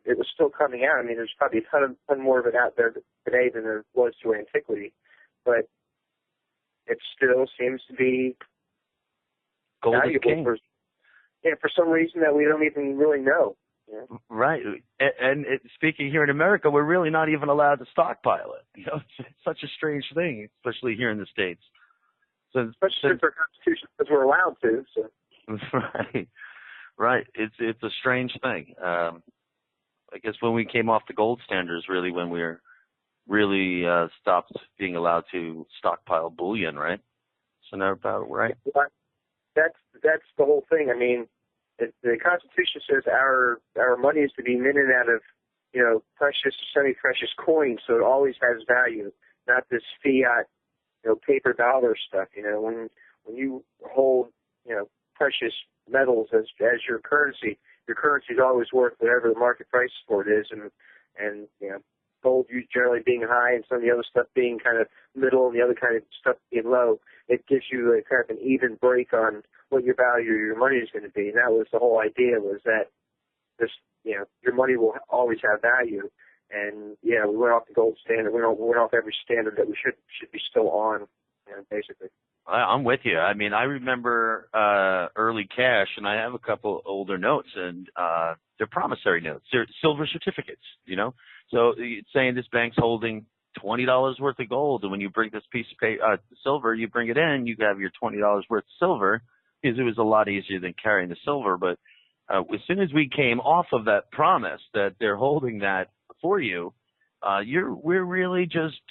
it was still coming out. I mean, there's probably a ton more of it out there today than there was through antiquity, but it still seems to be gold valuable for some reason that we don't even really know. Yeah. Right. And speaking here in America, we're really not even allowed to stockpile it. It's such a strange thing, especially here in the States. So, especially for our Constitution, because we're allowed to. So. Right. It's a strange thing. I guess when we came off the gold standard is really when we were really stopped being allowed to stockpile bullion, right? So now about right. That's the whole thing. I mean, the Constitution says our money is to be minted out of precious, semi-precious coins, so it always has value, not this fiat paper dollar stuff. When you hold precious metals as your currency is always worth whatever the market price for it is, and gold generally being high and some of the other stuff being kind of middle and the other kind of stuff being low, it gives you a kind of an even break on what your value of your money is going to be. And that was the whole idea, was that this, your money will always have value. And yeah, we went off the gold standard. We went off every standard that we should be still on, basically. I'm with you. I mean, I remember early cash, and I have a couple older notes, and they're promissory notes. They're silver certificates, you know. So it's saying this bank's holding $20 worth of gold, and when you bring this piece of silver, you bring it in, you have your $20 worth of silver, because it was a lot easier than carrying the silver. But as soon as we came off of that promise that they're holding that for you, we're really just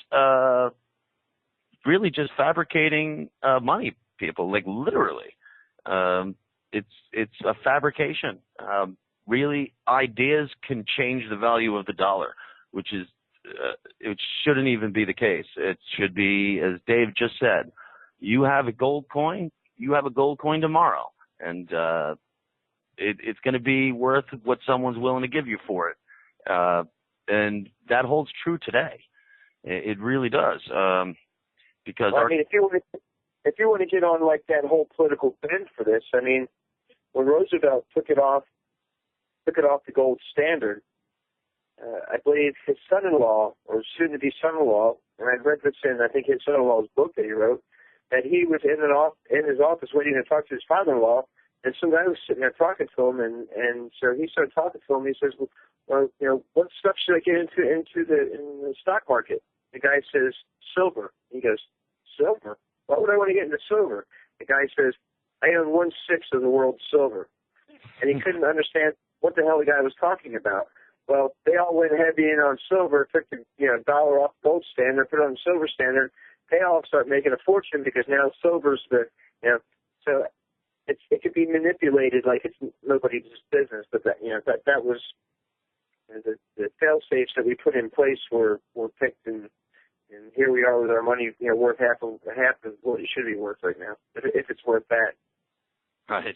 fabricating money, people, like literally. It's a fabrication. Really, ideas can change the value of the dollar, which is it shouldn't even be the case. It should be, as Dave just said, you have a gold coin, you have a gold coin tomorrow, and it's going to be worth what someone's willing to give you for it. And that holds true today. It really does. Because well, I mean, if you want to get on like that whole political bend for this, I mean, when Roosevelt took it off the gold standard, I believe his son-in-law, or soon-to-be son-in-law, and I read this in, I think, his son-in-law's book that he wrote, that he was in his office waiting to talk to his father-in-law, and some guy was sitting there talking to him, and so he started talking to him. He says, well, you know, what stuff should I get into in the stock market? The guy says, silver. He goes, silver? Why would I want to get into silver? The guy says, I own 1/6 of the world's silver. And he couldn't understand what the hell the guy was talking about. Well, they all went heavy in on silver, took the dollar off the gold standard, put it on the silver standard. They all start making a fortune because now silver's so it could be manipulated like it's nobody's business. But that was the fail safes that we put in place were picked, and here we are with our money worth half of what it should be worth right now, if it's worth that. Right.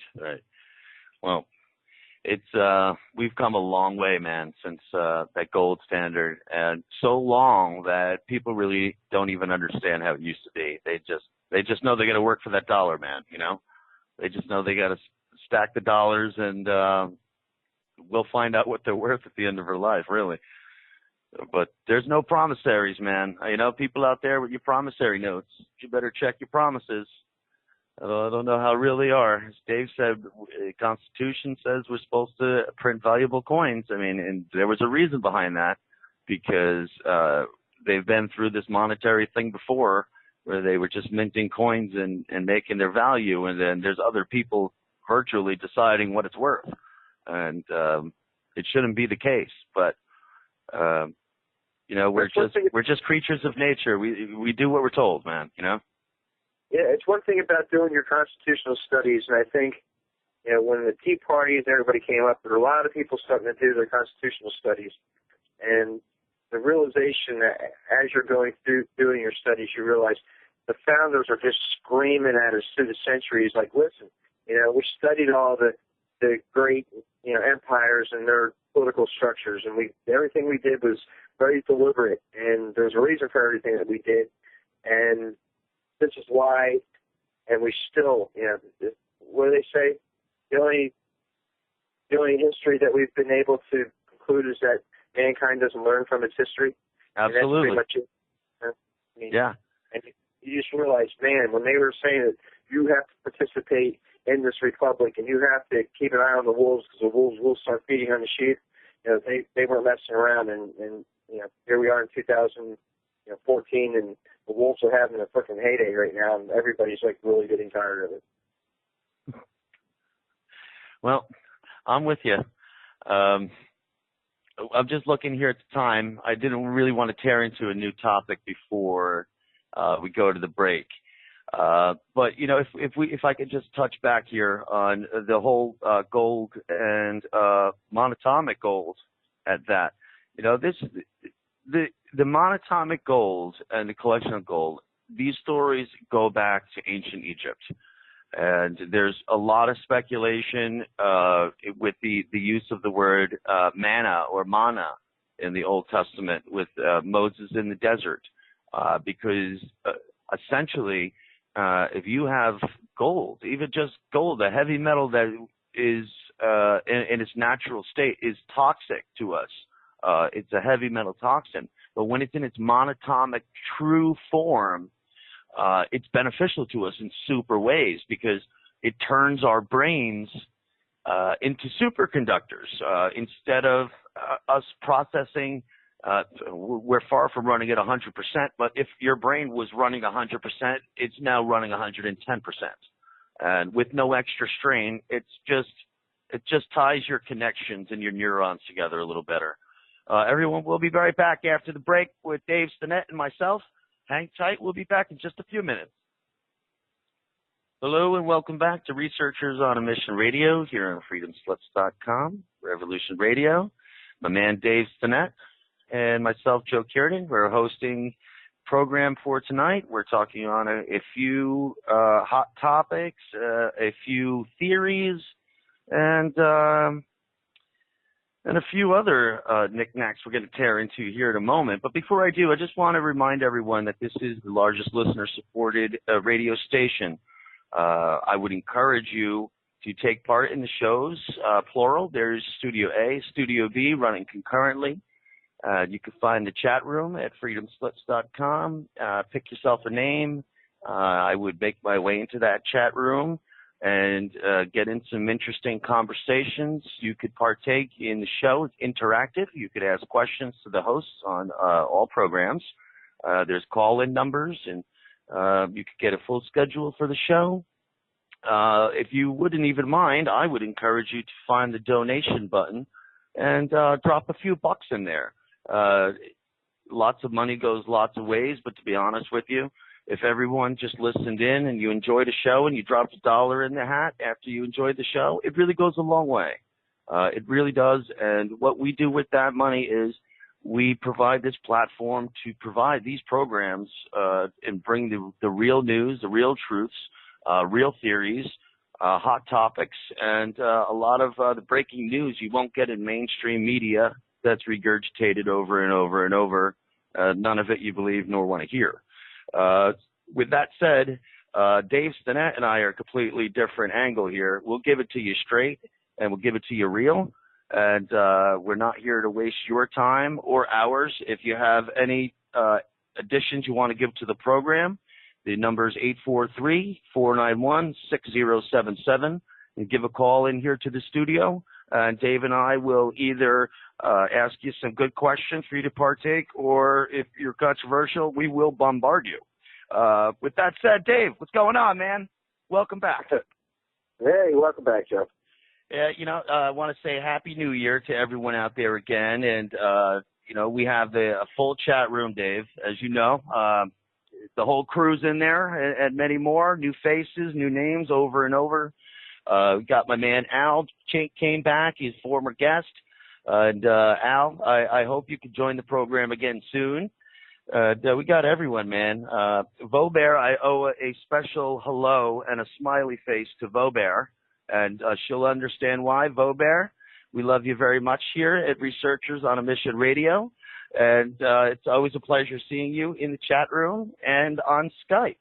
Well, it's we've come a long way, man, since that gold standard, and so long that people really don't even understand how it used to be. They just know they got to work for that dollar, man. You know, they just know they got to stack the dollars, and we'll find out what they're worth at the end of our life, really. But there's no promissaries, man. You know, people out there with your promissory notes, you better check your promises. I don't know how real they are. As Dave said, the Constitution says we're supposed to print valuable coins. I mean, and there was a reason behind that, because they've been through this monetary thing before where they were just minting coins and making their value, and then there's other people virtually deciding what it's worth. And it shouldn't be the case, but we're just creatures of nature. We do what we're told, man, you know? Yeah, it's one thing about doing your constitutional studies, and I think, when the Tea Party and everybody came up, there were a lot of people starting to do their constitutional studies, and the realization that as you're going through doing your studies, you realize the founders are just screaming at us through the centuries, like, listen, we studied all the great, empires and their political structures, and everything we did was very deliberate, and there's a reason for everything that we did, and this is why, and we still, what do they say? The only history that we've been able to conclude is that mankind doesn't learn from its history. Absolutely. And that's pretty much it. Yeah. And you just realize, man, when they were saying that you have to participate in this republic and you have to keep an eye on the wolves because the wolves will start feeding on the sheep, they weren't messing around, and here we are in 2014, and the wolves are having a freaking heyday right now, and everybody's like really getting tired of it. Well, I'm with you. I'm just looking here at the time. I didn't really want to tear into a new topic before we go to the break. But if I could just touch back here on the whole gold and monatomic gold at that. The monatomic gold and the collection of gold, these stories go back to ancient Egypt. And there's a lot of speculation with the use of the word manna or mana in the Old Testament with Moses in the desert. Because essentially, if you have gold, even just gold, a heavy metal that is in its natural state is toxic to us. It's a heavy metal toxin. But when it's in its monatomic true form, it's beneficial to us in super ways because it turns our brains into superconductors. Instead of us processing, we're far from running at 100%, but if your brain was running 100%, it's now running 110%. And with no extra strain, it just ties your connections and your neurons together a little better. Everyone, we'll be right back after the break with Dave Stinnett and myself. Hang tight. We'll be back in just a few minutes. Hello and welcome back to Researchers on a Mission Radio here on freedomslips.com, Revolution Radio. My man Dave Stinnett and myself, Joe Kiernan, we're hosting program for tonight. We're talking on a few hot topics, a few theories, and a few other knickknacks we're going to tear into here in a moment. But before I do, I just want to remind everyone that this is the largest listener-supported radio station. I would encourage you to take part in the shows, plural. There's Studio A, Studio B running concurrently. You can find the chat room at freedomslips.com. Pick yourself a name. I would make my way into that chat room and get in some interesting conversations. You could partake in the show. It's interactive. You could ask questions to the hosts on all programs. There's call-in numbers, and you could get a full schedule for the show. If you wouldn't even mind, I would encourage you to find the donation button and drop a few bucks in there. Lots of money goes lots of ways, but to be honest with you, if everyone just listened in and you enjoyed a show and you dropped $1 in the hat after you enjoyed the show, it really goes a long way. It really does. And what we do with that money is we provide this platform to provide these programs and bring the real news, the real truths, real theories, hot topics, and a lot of the breaking news you won't get in mainstream media that's regurgitated over and over and over. None of it you believe nor want to hear. With that said, Dave Stinnett and I are a completely different angle here. We'll give it to you straight, and we'll give it to you real. And we're not here to waste your time or ours. If you have any additions you want to give to the program, the number is 843-491-6077. And give a call in here to the studio. And Dave and I will either ask you some good questions for you to partake, or if you're controversial, we will bombard you. With that said, Dave, what's going on, man? Welcome back. Hey, welcome back, Joe. I want to say Happy New Year to everyone out there again. And, we have a full chat room, Dave, as you know. The whole crew's in there and many more, new faces, new names over and over. We got my man Al came back. He's a former guest. And Al, I hope you can join the program again soon. We got everyone, man. Vaubear, I owe a special hello and a smiley face to Vaubear, and she'll understand why. Vaubear, we love you very much here at Researchers on a Mission Radio, and it's always a pleasure seeing you in the chat room and on Skype.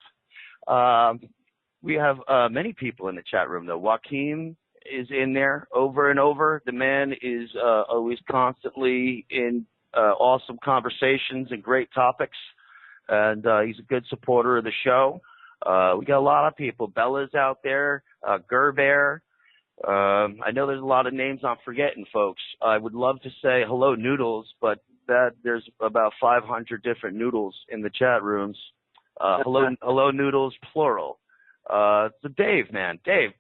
We have many people in the chat room, though. Joaquin is in there over and over. The man is always constantly in awesome conversations and great topics, and he's a good supporter of the show. We got a lot of people. Bella's out there, Gerbear. I know there's a lot of names I'm forgetting, folks. I would love to say hello, Noodles, but there's about 500 different Noodles in the chat rooms. Hello, Noodles, plural. So Dave, man, Dave,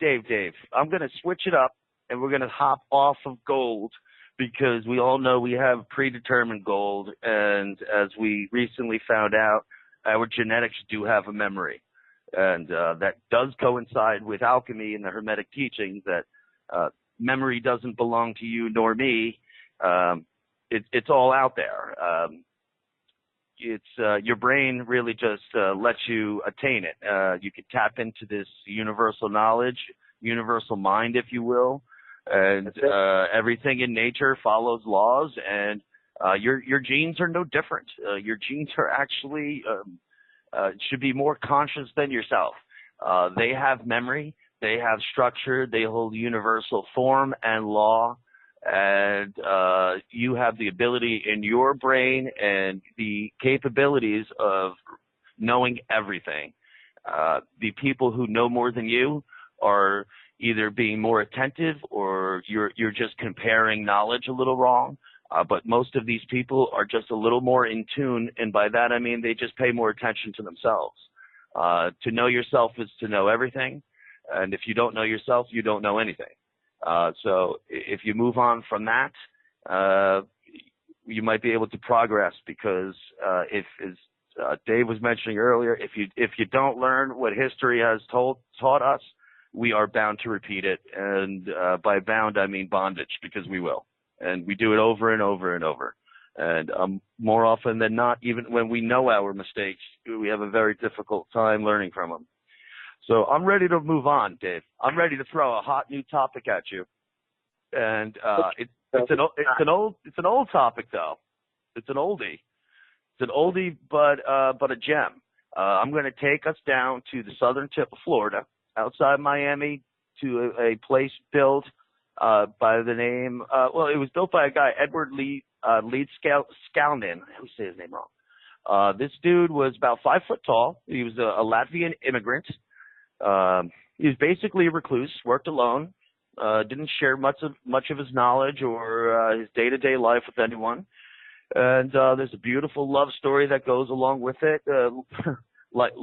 I'm going to switch it up, and we're going to hop off of gold, because we all know we have predetermined gold, and as we recently found out, our genetics do have a memory. And that does coincide with alchemy and the Hermetic teachings that memory doesn't belong to you nor me. It's all out there. Your brain really just lets you attain it. You can tap into this universal knowledge, universal mind, if you will. And everything in nature follows laws, and your genes are no different. Your genes are actually should be more conscious than yourself. They have memory, they have structure, they hold universal form and law, and you have the ability in your brain and the capabilities of knowing everything. The people who know more than you are either being more attentive or you're just comparing knowledge a little wrong. But most of these people are just a little more in tune, and by that I mean they just pay more attention to themselves. To know yourself is to know everything, and if you don't know yourself, you don't know anything. So if you move on from that, you might be able to progress, because if, as Dave was mentioning earlier, if you don't learn what history has taught us, we are bound to repeat it, and by bound I mean bondage, because we will. And we do it over and over and over. And more often than not, even when we know our mistakes, we have a very difficult time learning from them. So I'm ready to move on, Dave. I'm ready to throw a hot new topic at you. And it's an old topic, though. It's an oldie. It's an oldie, but a gem. I'm going to take us down to the southern tip of Florida, outside Miami, to a place built by the name, it was built by a guy, Edward Skalnin. I always say his name wrong. This dude was about 5 foot tall. He was a Latvian immigrant. He was basically a recluse, worked alone, didn't share much of his knowledge or his day-to-day life with anyone. And there's a beautiful love story that goes along with it, like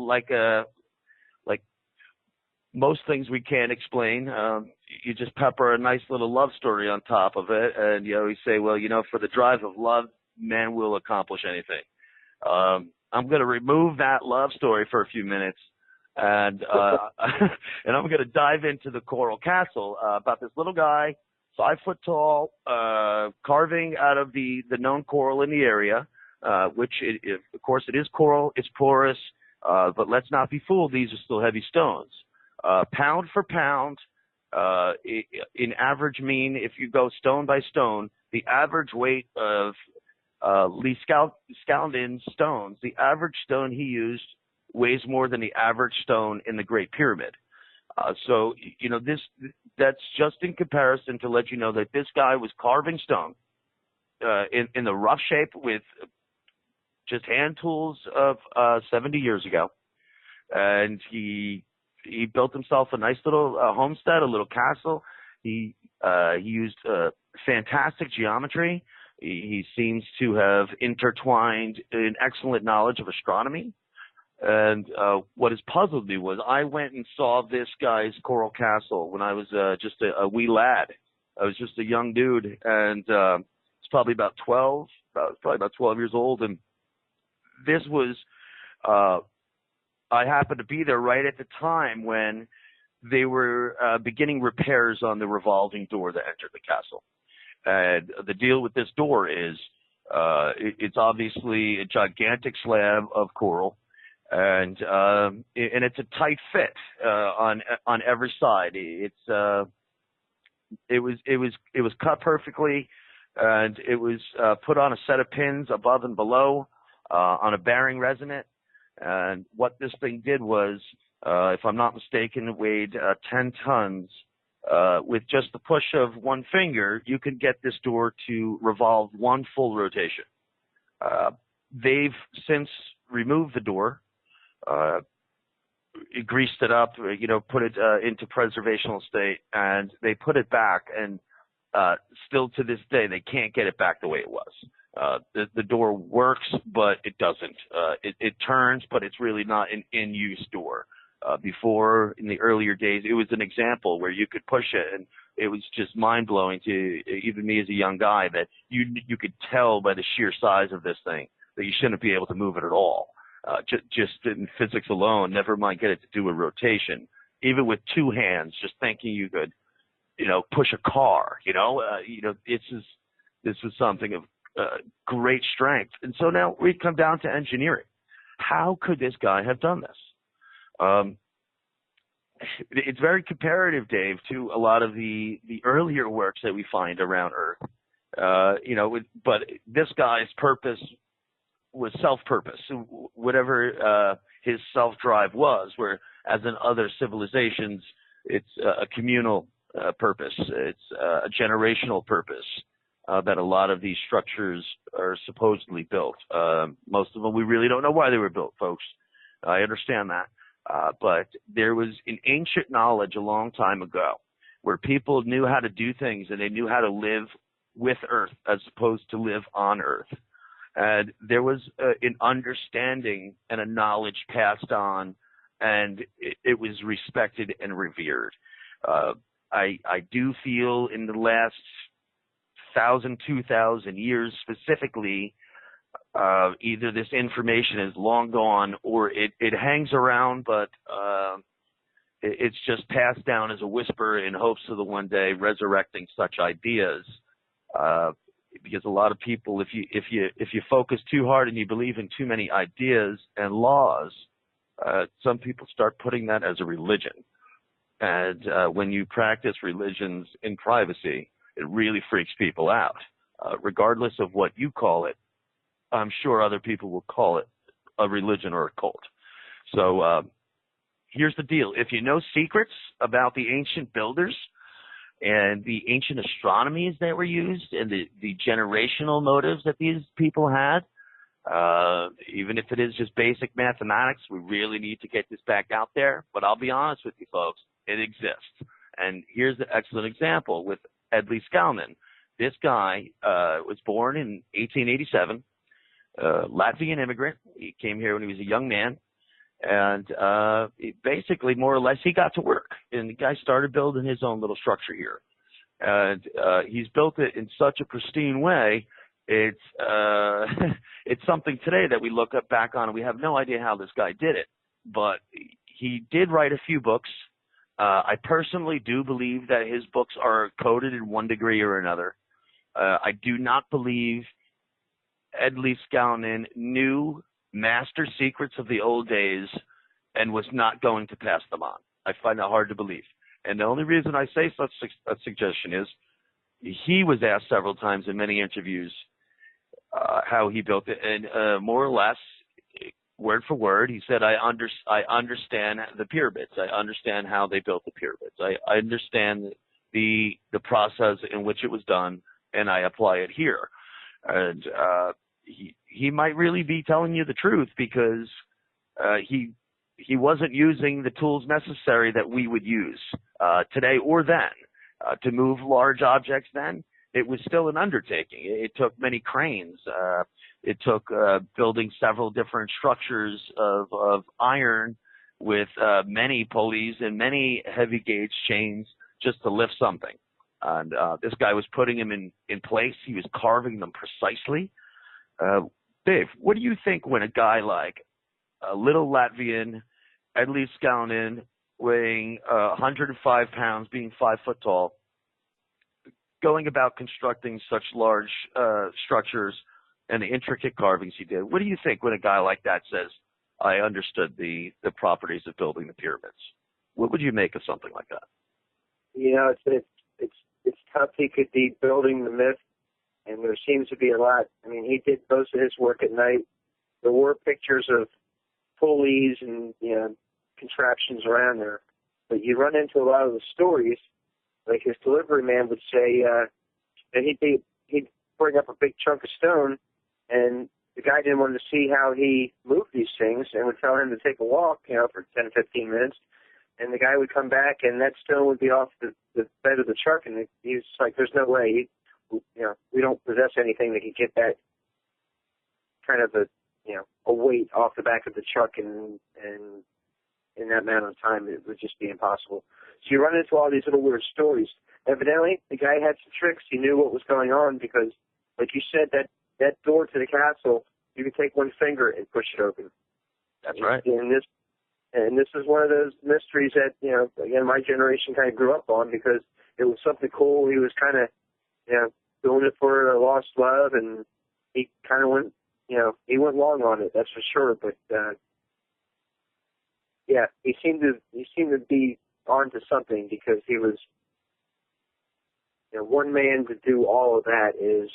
most things we can't explain. You just pepper a nice little love story on top of it, and you always say, well, for the drive of love, man will accomplish anything. I'm going to remove that love story for a few minutes, and and I'm going to dive into the Coral Castle, about this little guy, 5 foot tall, carving out of the known coral in the area, which of course it is coral, it's porous, but let's not be fooled, these are still heavy stones. Pound for pound, in average mean, if you go stone by stone, the average weight of Lee Skalnin's stones, the average stone he used weighs more than the average stone in the Great Pyramid. So that's just in comparison to let you know that this guy was carving stone in the rough shape with just hand tools of 70 years ago, and he built himself a nice little homestead, a little castle. He used fantastic geometry. He seems to have intertwined an excellent knowledge of astronomy. And what has puzzled me was I went and saw this guy's Coral Castle when I was just a wee lad. I was just a young dude, and it's probably about 12 years old. And this was I happened to be there right at the time when they were beginning repairs on the revolving door that entered the castle. And the deal with this door is it's obviously a gigantic slab of coral, and it's a tight fit on every side. It was cut perfectly, and it was put on a set of pins above and below on a bearing resonant. And what this thing did was, if I'm not mistaken, it weighed 10 tons. With just the push of one finger, you can get this door to revolve one full rotation. They've since removed the door, greased it up, put it into preservational state, and they put it back. And still to this day, they can't get it back the way it was. The door works, but it doesn't. It turns, but it's really not an in-use door. Before, in the earlier days, it was an example where you could push it, and it was just mind-blowing to even me as a young guy that you could tell by the sheer size of this thing that you shouldn't be able to move it at all. Just in physics alone, never mind get it to do a rotation. Even with two hands, just thinking you could, push a car, this was something of great strength. And so now we come down to engineering. How could this guy have done this? It's very comparative, Dave, to a lot of the earlier works that we find around Earth. But this guy's purpose was self-purpose, whatever his self-drive was, where as in other civilizations, it's a communal purpose. It's a generational purpose that a lot of these structures are supposedly built. Most of them, we really don't know why they were built, folks. I understand that. But there was an ancient knowledge a long time ago where people knew how to do things and they knew how to live with Earth as opposed to live on Earth. And there was an understanding and a knowledge passed on, and it was respected and revered. I do feel in the last 1,000, 2,000 years specifically, either this information is long gone or it hangs around, but it's just passed down as a whisper in hopes of the one day resurrecting such ideas. Because a lot of people, if you focus too hard and you believe in too many ideas and laws, some people start putting that as a religion. And when you practice religions in privacy, it really freaks people out. Regardless of what you call it, I'm sure other people will call it a religion or a cult. So here's the deal. If you know secrets about the ancient builders and the ancient astronomies that were used and the generational motives that these people had, even if it is just basic mathematics, we really need to get this back out there. But I'll be honest with you folks, it exists. And here's the excellent example with Edley Skalman. This guy was born in 1887, Latvian immigrant. He came here when he was a young man. And basically, more or less, he got to work. And the guy started building his own little structure here. And he's built it in such a pristine way. It's it's something today that we look back on and we have no idea how this guy did it. But he did write a few books. I personally do believe that his books are coded in one degree or another. I do not believe Edley Skalman knew master secrets of the old days and was not going to pass them on. I find that hard to believe. And the only reason I say such a suggestion is he was asked several times in many interviews how he built it. And more or less, word for word, he said, I understand the pyramids. I understand how they built the pyramids. I understand the process in which it was done, and I apply it here. And he might really be telling you the truth because he wasn't using the tools necessary that we would use today or then to move large objects. Then it was still an undertaking. It took many cranes. It took building several different structures of iron with many pulleys and many heavy gauge chains just to lift something. And this guy was putting them in place. He was carving them precisely. Dave, what do you think when a guy like a little Latvian, Edley Skalman, weighing 105 pounds, being 5 foot tall, going about constructing such large structures and the intricate carvings he did? What do you think when a guy like that says, I understood the properties of building the pyramids? What would you make of something like that? You know, it's tough. He could be building the myth, and there seems to be a lot. I mean, he did most of his work at night. There were pictures of pulleys and, you know, contraptions around there. But you run into a lot of the stories, like his delivery man would say that he'd bring up a big chunk of stone, and the guy didn't want to see how he moved these things and would tell him to take a walk, you know, for 10, 15 minutes. And the guy would come back, and that stone would be off the bed of the truck, and he's like, there's no way. You know, we don't possess anything that could get that kind of a weight off the back of the truck, and in that amount of time, it would just be impossible. So you run into all these little weird stories. Evidently, the guy had some tricks. He knew what was going on because, like you said, that door to the castle, you could take one finger and push it open. That's right. And this is one of those mysteries that, you know, again, my generation kind of grew up on because it was something cool. He was kind of, you know, doing it for a lost love, and he kind of went, you know, he went long on it, that's for sure. But yeah, he seemed to be onto something because he was, you know, one man to do all of that is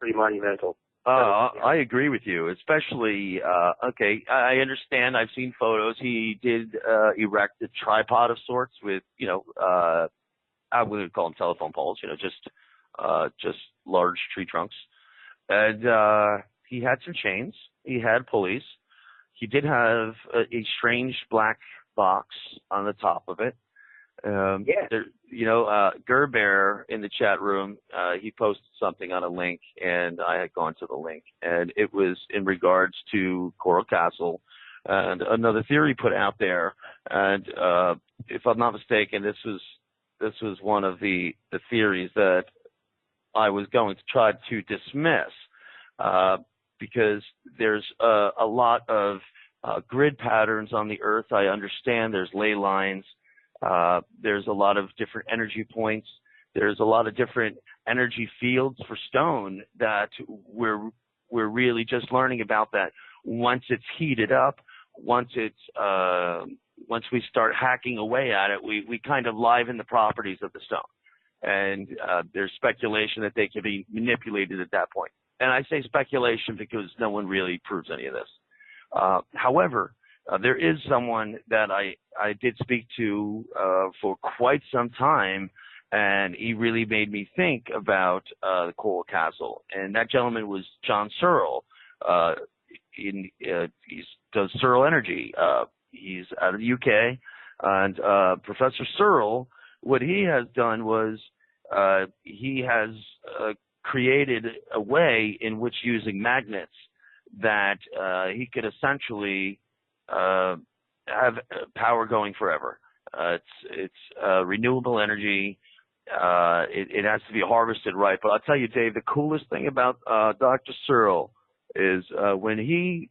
pretty monumental. I agree with you, especially, okay, I understand. I've seen photos. He did erect a tripod of sorts with, you know, I wouldn't call them telephone poles, just large tree trunks. And he had some chains. He had pulleys. He did have a strange black box on the top of it. Gerbear in the chat room, he posted something on a link, and I had gone to the link, and it was in regards to Coral Castle and another theory put out there. And if I'm not mistaken, this was one of the theories that I was going to try to dismiss, because there's a lot of grid patterns on the Earth. I understand there's ley lines. There's a lot of different energy points. There's a lot of different energy fields for stone that we're really just learning about that. Once it's heated up, once we start hacking away at it, we kind of liven the properties of the stone. And there's speculation that they can be manipulated at that point. And I say speculation because no one really proves any of this. However, there is someone that I did speak to for quite some time, and he really made me think about the Coral Castle. And that gentleman was John Searle. He does Searle Energy. He's out of the UK. And Professor Searle, what he has done was he has created a way in which, using magnets, that he could essentially have power going forever. It's renewable energy. It has to be harvested right. But I'll tell you, Dave, the coolest thing about Dr. Searle is when he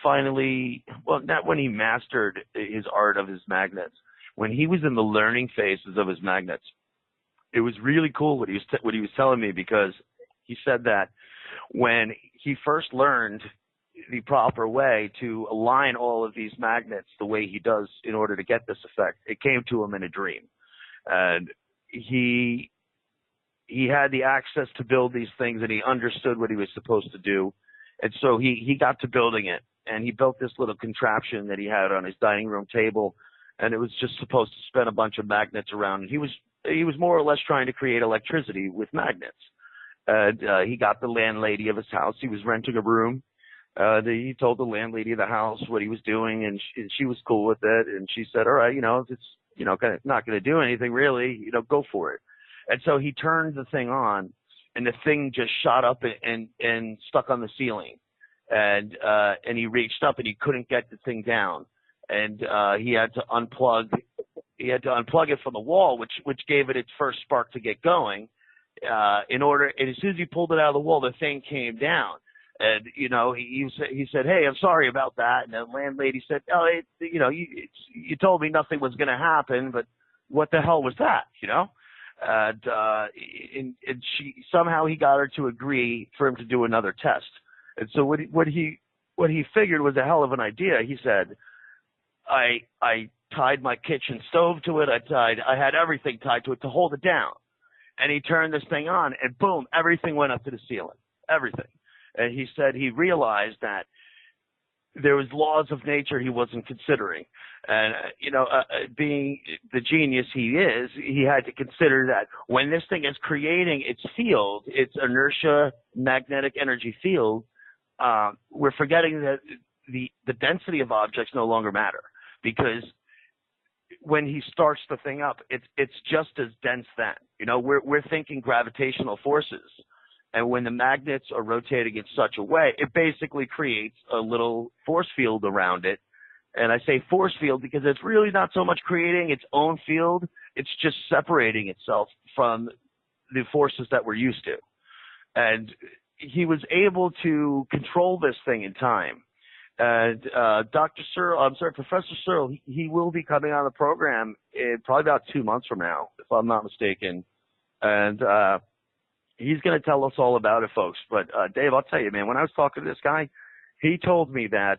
finally, well, not when he mastered his art of his magnets, when he was in the learning phases of his magnets, it was really cool what he was telling me, because he said that when he first learned the proper way to align all of these magnets the way he does in order to get this effect, it came to him in a dream. And he had the access to build these things, and he understood what he was supposed to do. And so he got to building it, and he built this little contraption that he had on his dining room table, and it was just supposed to spin a bunch of magnets around. And he was more or less trying to create electricity with magnets. And he got the landlady of his house. He was renting a room. He told the landlady of the house what he was doing, and she was cool with it. And she said, all right, if it's, not going to do anything really, go for it. And so he turned the thing on, and the thing just shot up and stuck on the ceiling. And he reached up and he couldn't get the thing down. And he had to unplug it from the wall, which gave it its first spark to get going. And as soon as he pulled it out of the wall, the thing came down. And, he said, hey, I'm sorry about that. And the landlady said, oh, you told me nothing was going to happen, but what the hell was that, And somehow he got her to agree for him to do another test. And so what he figured was a hell of an idea. He said, I tied my kitchen stove to it. I had everything tied to it to hold it down. And he turned this thing on, and boom, everything went up to the ceiling. Everything. And he said he realized that there was laws of nature he wasn't considering. And, being the genius he is, he had to consider that when this thing is creating its field, its inertia magnetic energy field, we're forgetting that the density of objects no longer matter, because when he starts the thing up, it's just as dense then. We're thinking gravitational forces. And when the magnets are rotating in such a way, it basically creates a little force field around it. And I say force field because it's really not so much creating its own field. It's just separating itself from the forces that we're used to. And he was able to control this thing in time. And Professor Searle, he will be coming on the program in probably about 2 months from now, if I'm not mistaken. And he's going to tell us all about it, folks. But Dave, I'll tell you, man, when I was talking to this guy, he told me that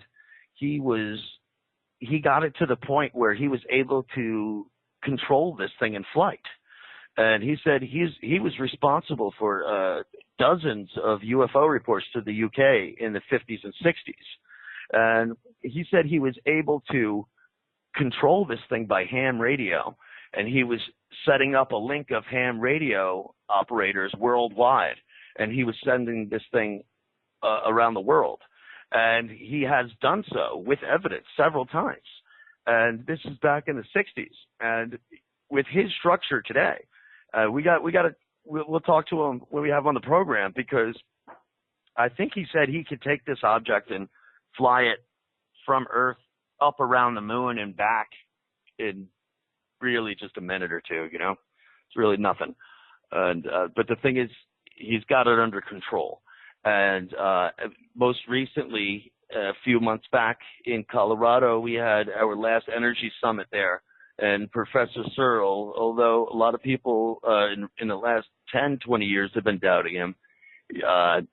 he got it to the point where he was able to control this thing in flight. And he said he was responsible for dozens of UFO reports to the UK in the 50s and 60s. And he said he was able to control this thing by ham radio. And he was setting up a link of ham radio operators worldwide, and he was sending this thing around the world. And he has done so with evidence several times. And this is back in the 60s. And with his structure today, we'll talk to him when we have on the program, because I think he said he could take this object and fly it from Earth up around the moon and back in really just a minute or two, you know. It's really nothing. And but the thing is, he's got it under control. And most recently, a few months back in Colorado, we had our last energy summit there. And Professor Searle, although a lot of people in the last 10, 20 years have been doubting him,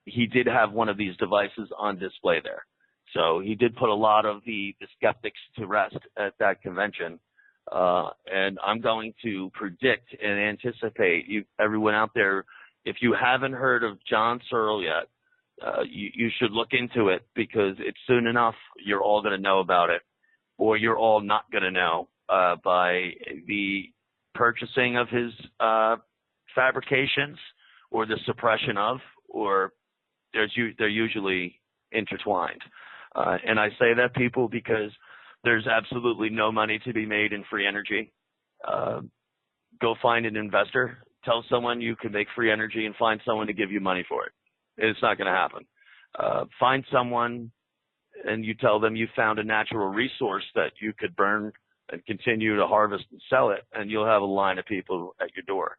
he did have one of these devices on display there. So he did put a lot of the skeptics to rest at that convention. And I'm going to predict and anticipate everyone out there, if you haven't heard of John Searle yet, you should look into it, because it's soon enough you're all going to know about it, or you're all not going to know by the purchasing of his fabrications or the suppression of, or they're usually intertwined. And I say that, people, because there's absolutely no money to be made in free energy. Go find an investor. Tell someone you can make free energy and find someone to give you money for it. It's not going to happen. Find someone and you tell them you found a natural resource that you could burn and continue to harvest and sell it, and you'll have a line of people at your door.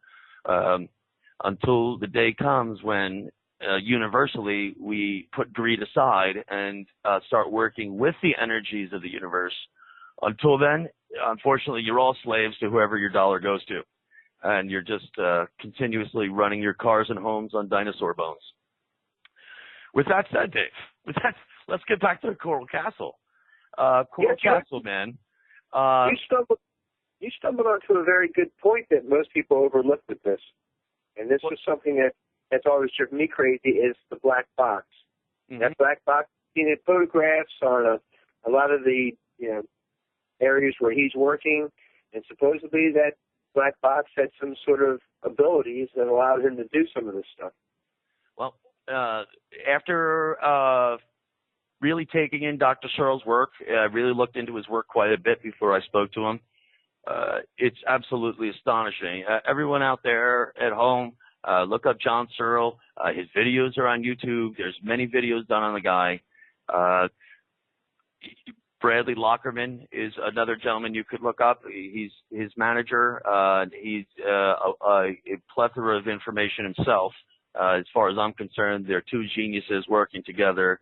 Until the day comes when universally we put greed aside and start working with the energies of the universe. Until then, unfortunately, you're all slaves to whoever your dollar goes to. And you're just continuously running your cars and homes on dinosaur bones. With that said, Dave, let's get back to the Coral Castle. Castle, man. You stumbled onto a very good point that most people overlook with this. And this was something that's always driven me crazy, is the black box. Mm-hmm. That black box, seen in photographs on a lot of the areas where he's working, and supposedly that black box had some sort of abilities that allowed him to do some of this stuff. Well, after really taking in Dr. Searle's work, I really looked into his work quite a bit before I spoke to him. It's absolutely astonishing. Everyone out there at home, look up John Searle. His videos are on YouTube. There's many videos done on the guy. Bradley Lockerman is another gentleman you could look up. He's his manager. He's a plethora of information himself. As far as I'm concerned, they're two geniuses working together,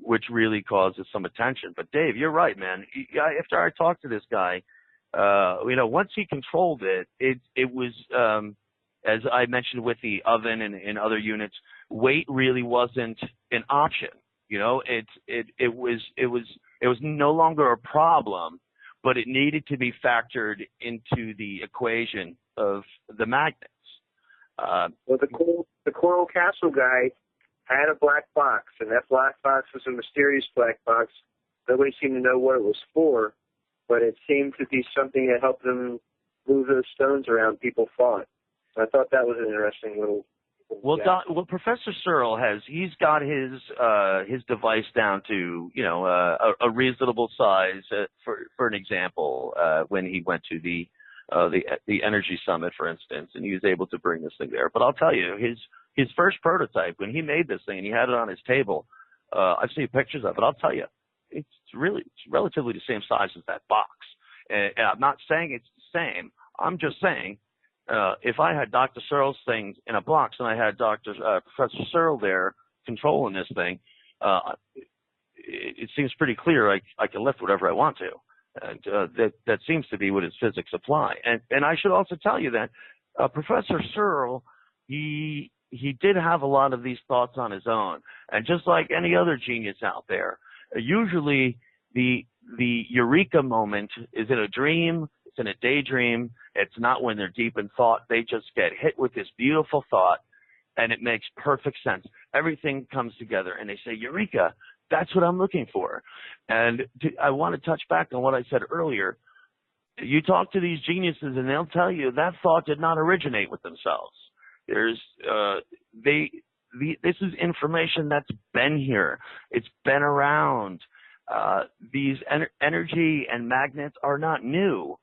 which really causes some attention. But Dave, you're right, man. After I talked to this guy, once he controlled it, it was, as I mentioned with the oven and other units, weight really wasn't an option. It was no longer a problem, but it needed to be factored into the equation of the magnets. Well, the Coral Castle guy had a black box, and that black box was a mysterious black box. Nobody seemed to know what it was for, but it seemed to be something that helped them move those stones around, people thought. So I thought that was an interesting little. Well, Professor Searle he's got his device down to, a reasonable size. For an example, when he went to the Energy Summit, for instance, and he was able to bring this thing there. But I'll tell you, his first prototype, when he made this thing and he had it on his table, I've seen pictures of it. I'll tell you, it's relatively the same size as that box. And I'm not saying it's the same. I'm just saying, if I had Dr. Searle's things in a box and I had Professor Searle there controlling this thing, it seems pretty clear I can lift whatever I want to. And that seems to be what his physics apply. And I should also tell you that Professor Searle, he did have a lot of these thoughts on his own. And just like any other genius out there, usually the eureka moment is in a dream, it's in a daydream. It's not when they're deep in thought. They just get hit with this beautiful thought, and it makes perfect sense. Everything comes together, and they say, Eureka, that's what I'm looking for. And I want to touch back on what I said earlier. You talk to these geniuses and they'll tell you that thought did not originate with themselves. This is information that's been here. It's been around. These energy and magnets are not new.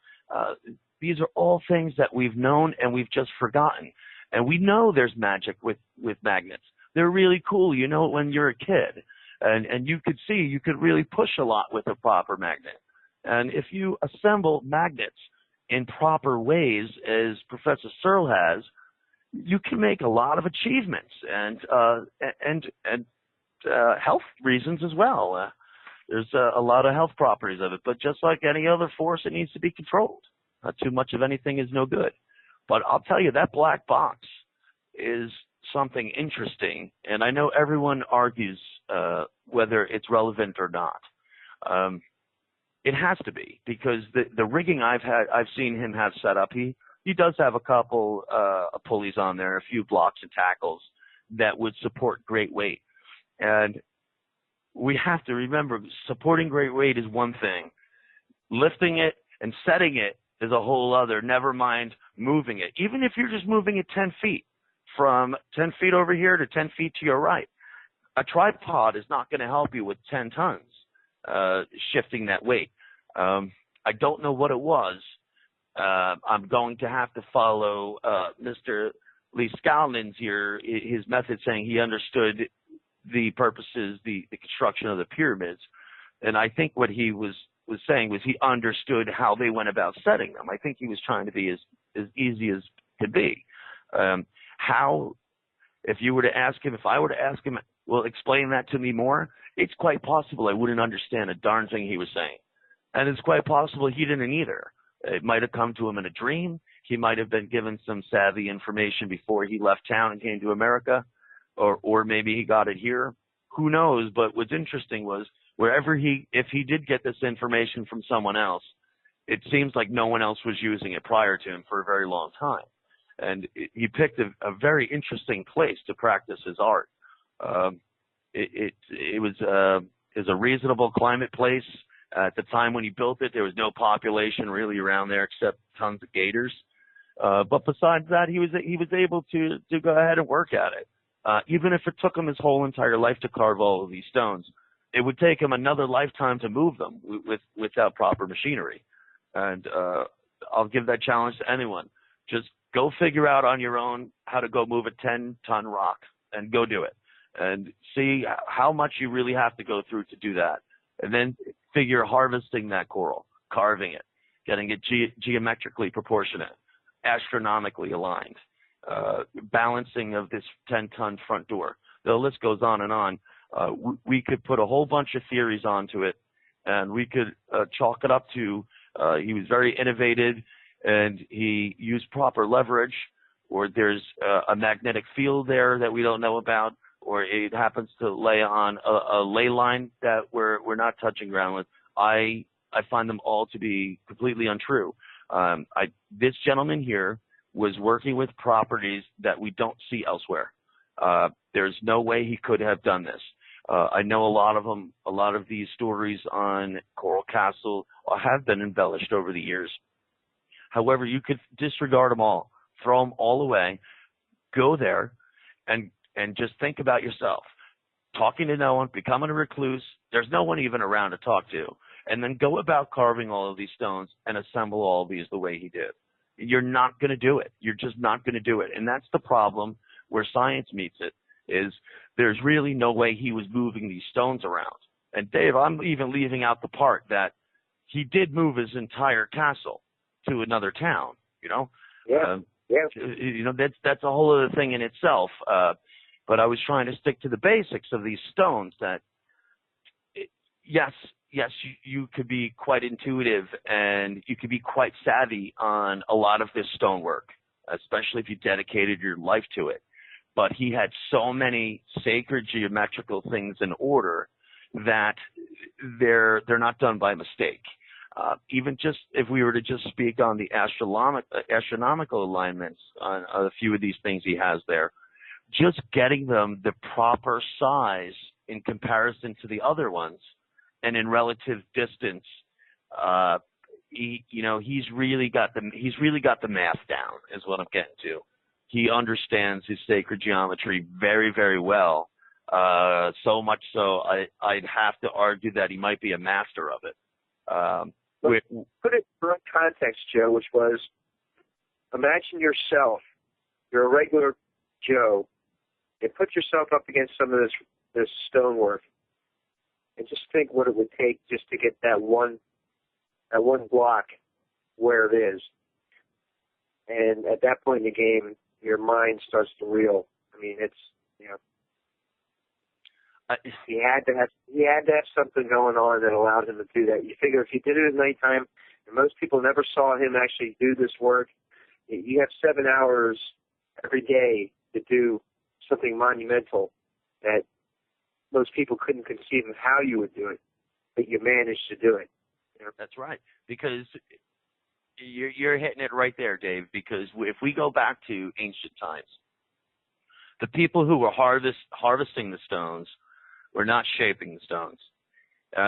These are all things that we've known and we've just forgotten. And we know there's magic with magnets. They're really cool. You know it when you're a kid. And you could see you could really push a lot with a proper magnet. And if you assemble magnets in proper ways, as Professor Searle has, you can make a lot of achievements and health reasons as well. There's a lot of health properties of it, but just like any other force, it needs to be controlled. Too much of anything is no good. But I'll tell you, that black box is something interesting, and I know everyone argues whether it's relevant or not. It has to be, because the rigging I've seen him have set up, he does have a couple pulleys on there, a few blocks and tackles that would support great weight. And we have to remember, supporting great weight is one thing. Lifting it and setting it is a whole other, never mind moving it. Even if you're just moving it 10 feet, from 10 feet over here to 10 feet to your right, a tripod is not going to help you with 10 tons shifting that weight. I don't know what it was. I'm going to have to follow Mr. Lee Scowlins here, his method, saying he understood the purposes, the construction of the pyramids. And I think what he was saying was he understood how they went about setting them. I think he was trying to be as easy as could be. How, if I were to ask him, well, explain that to me more, it's quite possible I wouldn't understand a darn thing he was saying. And it's quite possible he didn't either. It might have come to him in a dream. He might have been given some savvy information before he left town and came to America, or maybe he got it here. Who knows? But what's interesting was, if he did get this information from someone else, it seems like no one else was using it prior to him for a very long time. And he picked a very interesting place to practice his art. It was a reasonable climate place. At the time when he built it, there was no population really around there except tons of gators. But besides that, he was able to go ahead and work at it. Even if it took him his whole entire life to carve all of these stones, it would take him another lifetime to move them without proper machinery. And I'll give that challenge to anyone. Just go figure out on your own how to go move a 10-ton rock, and go do it. And see how much you really have to go through to do that. And then figure harvesting that coral, carving it, getting it geometrically proportionate, astronomically aligned, balancing of this 10-ton front door. The list goes on and on. We could put a whole bunch of theories onto it, and we could chalk it up to he was very innovative, and he used proper leverage, or there's a magnetic field there that we don't know about, or it happens to lay on a ley line that we're not touching ground with. I find them all to be completely untrue. This gentleman here was working with properties that we don't see elsewhere. There's no way he could have done this. I know a lot of these stories on Coral Castle have been embellished over the years. However, you could disregard them all, throw them all away, go there, and just think about yourself. Talking to no one, becoming a recluse, there's no one even around to talk to, and then go about carving all of these stones and assemble all of these the way he did. You're not going to do it. You're just not going to do it. And that's the problem where science meets it, is there's really no way he was moving these stones around. And Dave, I'm even leaving out the part that he did move his entire castle to another town, you know? Yeah. You know, that's a whole other thing in itself. But I was trying to stick to the basics of these stones that, yes, you could be quite intuitive and you could be quite savvy on a lot of this stonework, especially if you dedicated your life to it. But he had so many sacred geometrical things in order that they're not done by mistake. Even just if we were to just speak on the astronomical alignments on a few of these things he has there, just getting them the proper size in comparison to the other ones and in relative distance, he's really got the math down, is what I'm getting to. He understands his sacred geometry very, very well. So much so, I'd have to argue that he might be a master of it. Put it in context, Joe, which was, imagine yourself, you're a regular Joe, and put yourself up against some of this stonework, and just think what it would take just to get that one block where it is. And at that point in the game, your mind starts to reel. I mean, it's, he had to have something going on that allowed him to do that. You figure if he did it at nighttime, and most people never saw him actually do this work, you have 7 hours every day to do something monumental that most people couldn't conceive of how you would do it, but you managed to do it. That's right, because you're hitting it right there, Dave, because if we go back to ancient times, the people who were harvesting the stones were not shaping the stones.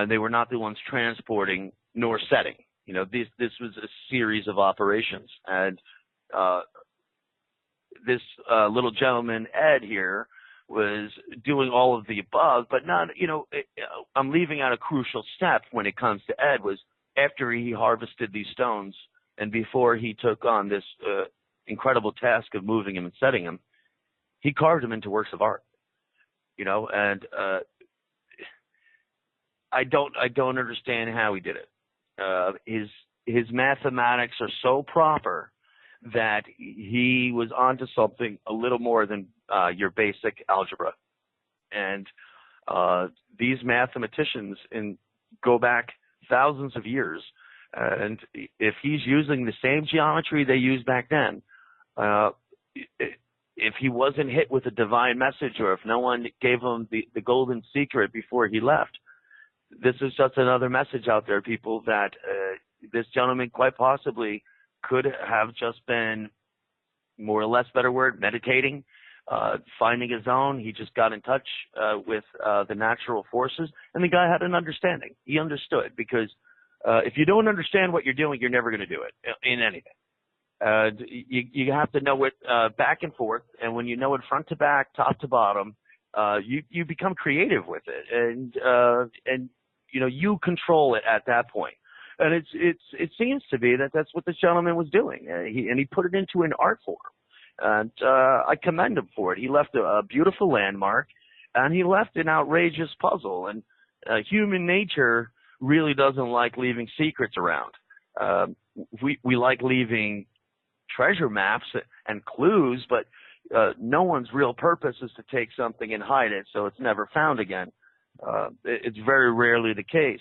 They were not the ones transporting nor setting. This was a series of operations. And this little gentleman, Ed, here, was doing all of the above, but not, I'm leaving out a crucial step when it comes to Ed, was after he harvested these stones and before he took on this incredible task of moving them and setting them, he carved them into works of art. And I don't understand how he did it. His mathematics are so proper that he was onto something a little more than your basic algebra. And these mathematicians go back thousands of years, and if he's using the same geometry they used back then, if he wasn't hit with a divine message, or if no one gave him the golden secret before he left, this is just another message out there, people, that this gentleman quite possibly could have just been, more or less better word, meditating, finding his own. He just got in touch with the natural forces, and the guy had an understanding. He understood, because if you don't understand what you're doing, you're never going to do it in anything. You have to know it back and forth, and when you know it front to back, top to bottom, you become creative with it, and you control it at that point. And it seems to be that that's what this gentleman was doing, and he put it into an art form. And I commend him for it. He left a beautiful landmark, and he left an outrageous puzzle. And human nature really doesn't like leaving secrets around. We like leaving treasure maps and clues, but no one's real purpose is to take something and hide it so it's never found again. It's very rarely the case.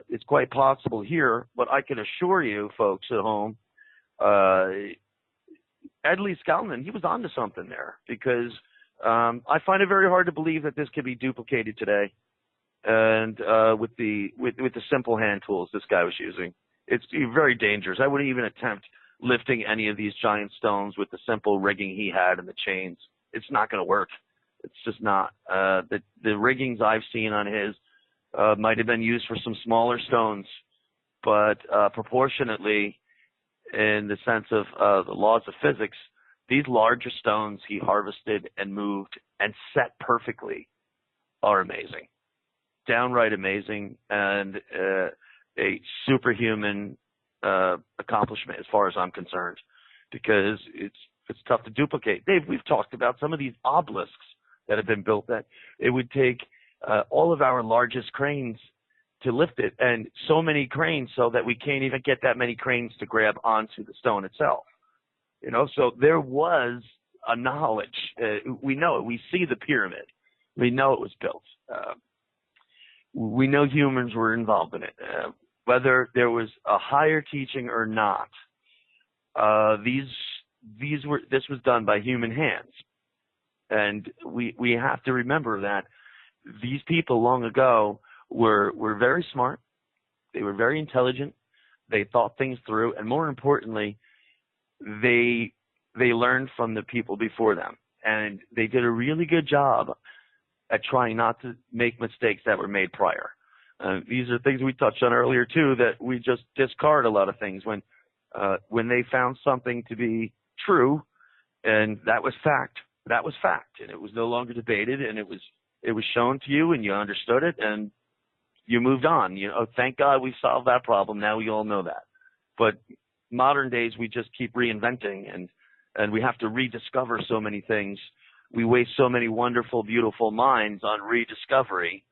It's quite possible here, but I can assure you, folks at home, Ed Lee Skelton, he was onto something there, because I find it very hard to believe that this could be duplicated today, and with the simple hand tools this guy was using. It's very dangerous. I wouldn't even attempt lifting any of these giant stones with the simple rigging he had and the chains. It's not going to work. It's just not. The riggings I've seen on his might have been used for some smaller stones, but proportionately, in the sense of the laws of physics, these larger stones he harvested and moved and set perfectly are amazing, downright amazing, and a superhuman accomplishment as far as I'm concerned, because it's tough to duplicate. Dave, we've talked about some of these obelisks that have been built that it would take all of our largest cranes to lift it, and so many cranes so that we can't even get that many cranes to grab onto the stone itself. So there was a knowledge. We know it. We see the pyramid. We know it was built. We know humans were involved in it. Whether there was a higher teaching or not, this was done by human hands. And we have to remember that these people long ago were very smart. They were very intelligent. They thought things through, and more importantly, they learned from the people before them, and they did a really good job at trying not to make mistakes that were made prior. These are things we touched on earlier too, that we just discard a lot of things when they found something to be true, and that was fact. That was fact, and it was no longer debated, and it was shown to you, and you understood it, and you moved on. Thank God we solved that problem. Now we all know that. But modern days, we just keep reinventing, and we have to rediscover so many things. We waste so many wonderful, beautiful minds on rediscovery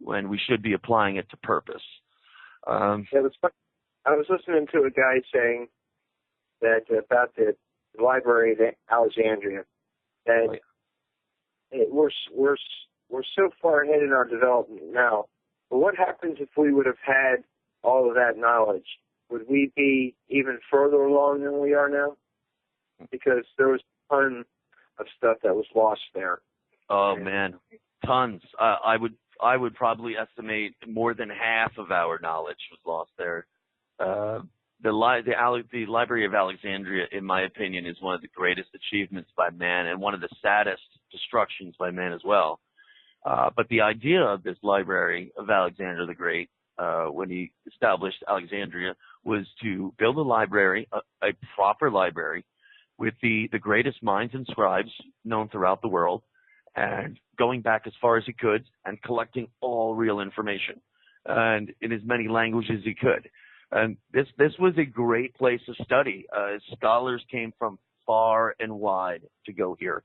when we should be applying it to purpose. I was listening to a guy saying that about the library at Alexandria, that we're so far ahead in our development now. But what happens if we would have had all of that knowledge? Would we be even further along than we are now? Because there was a ton of stuff that was lost there. Oh man, tons. I would probably estimate more than half of our knowledge was lost there. The Library of Alexandria, in my opinion, is one of the greatest achievements by man and one of the saddest destructions by man as well. But the idea of this Library of Alexander the Great, when he established Alexandria, was to build a library, a proper library, with the greatest minds and scribes known throughout the world, and going back as far as he could and collecting all real information, and in as many languages as he could. And this was a great place to study. Scholars came from far and wide to go here.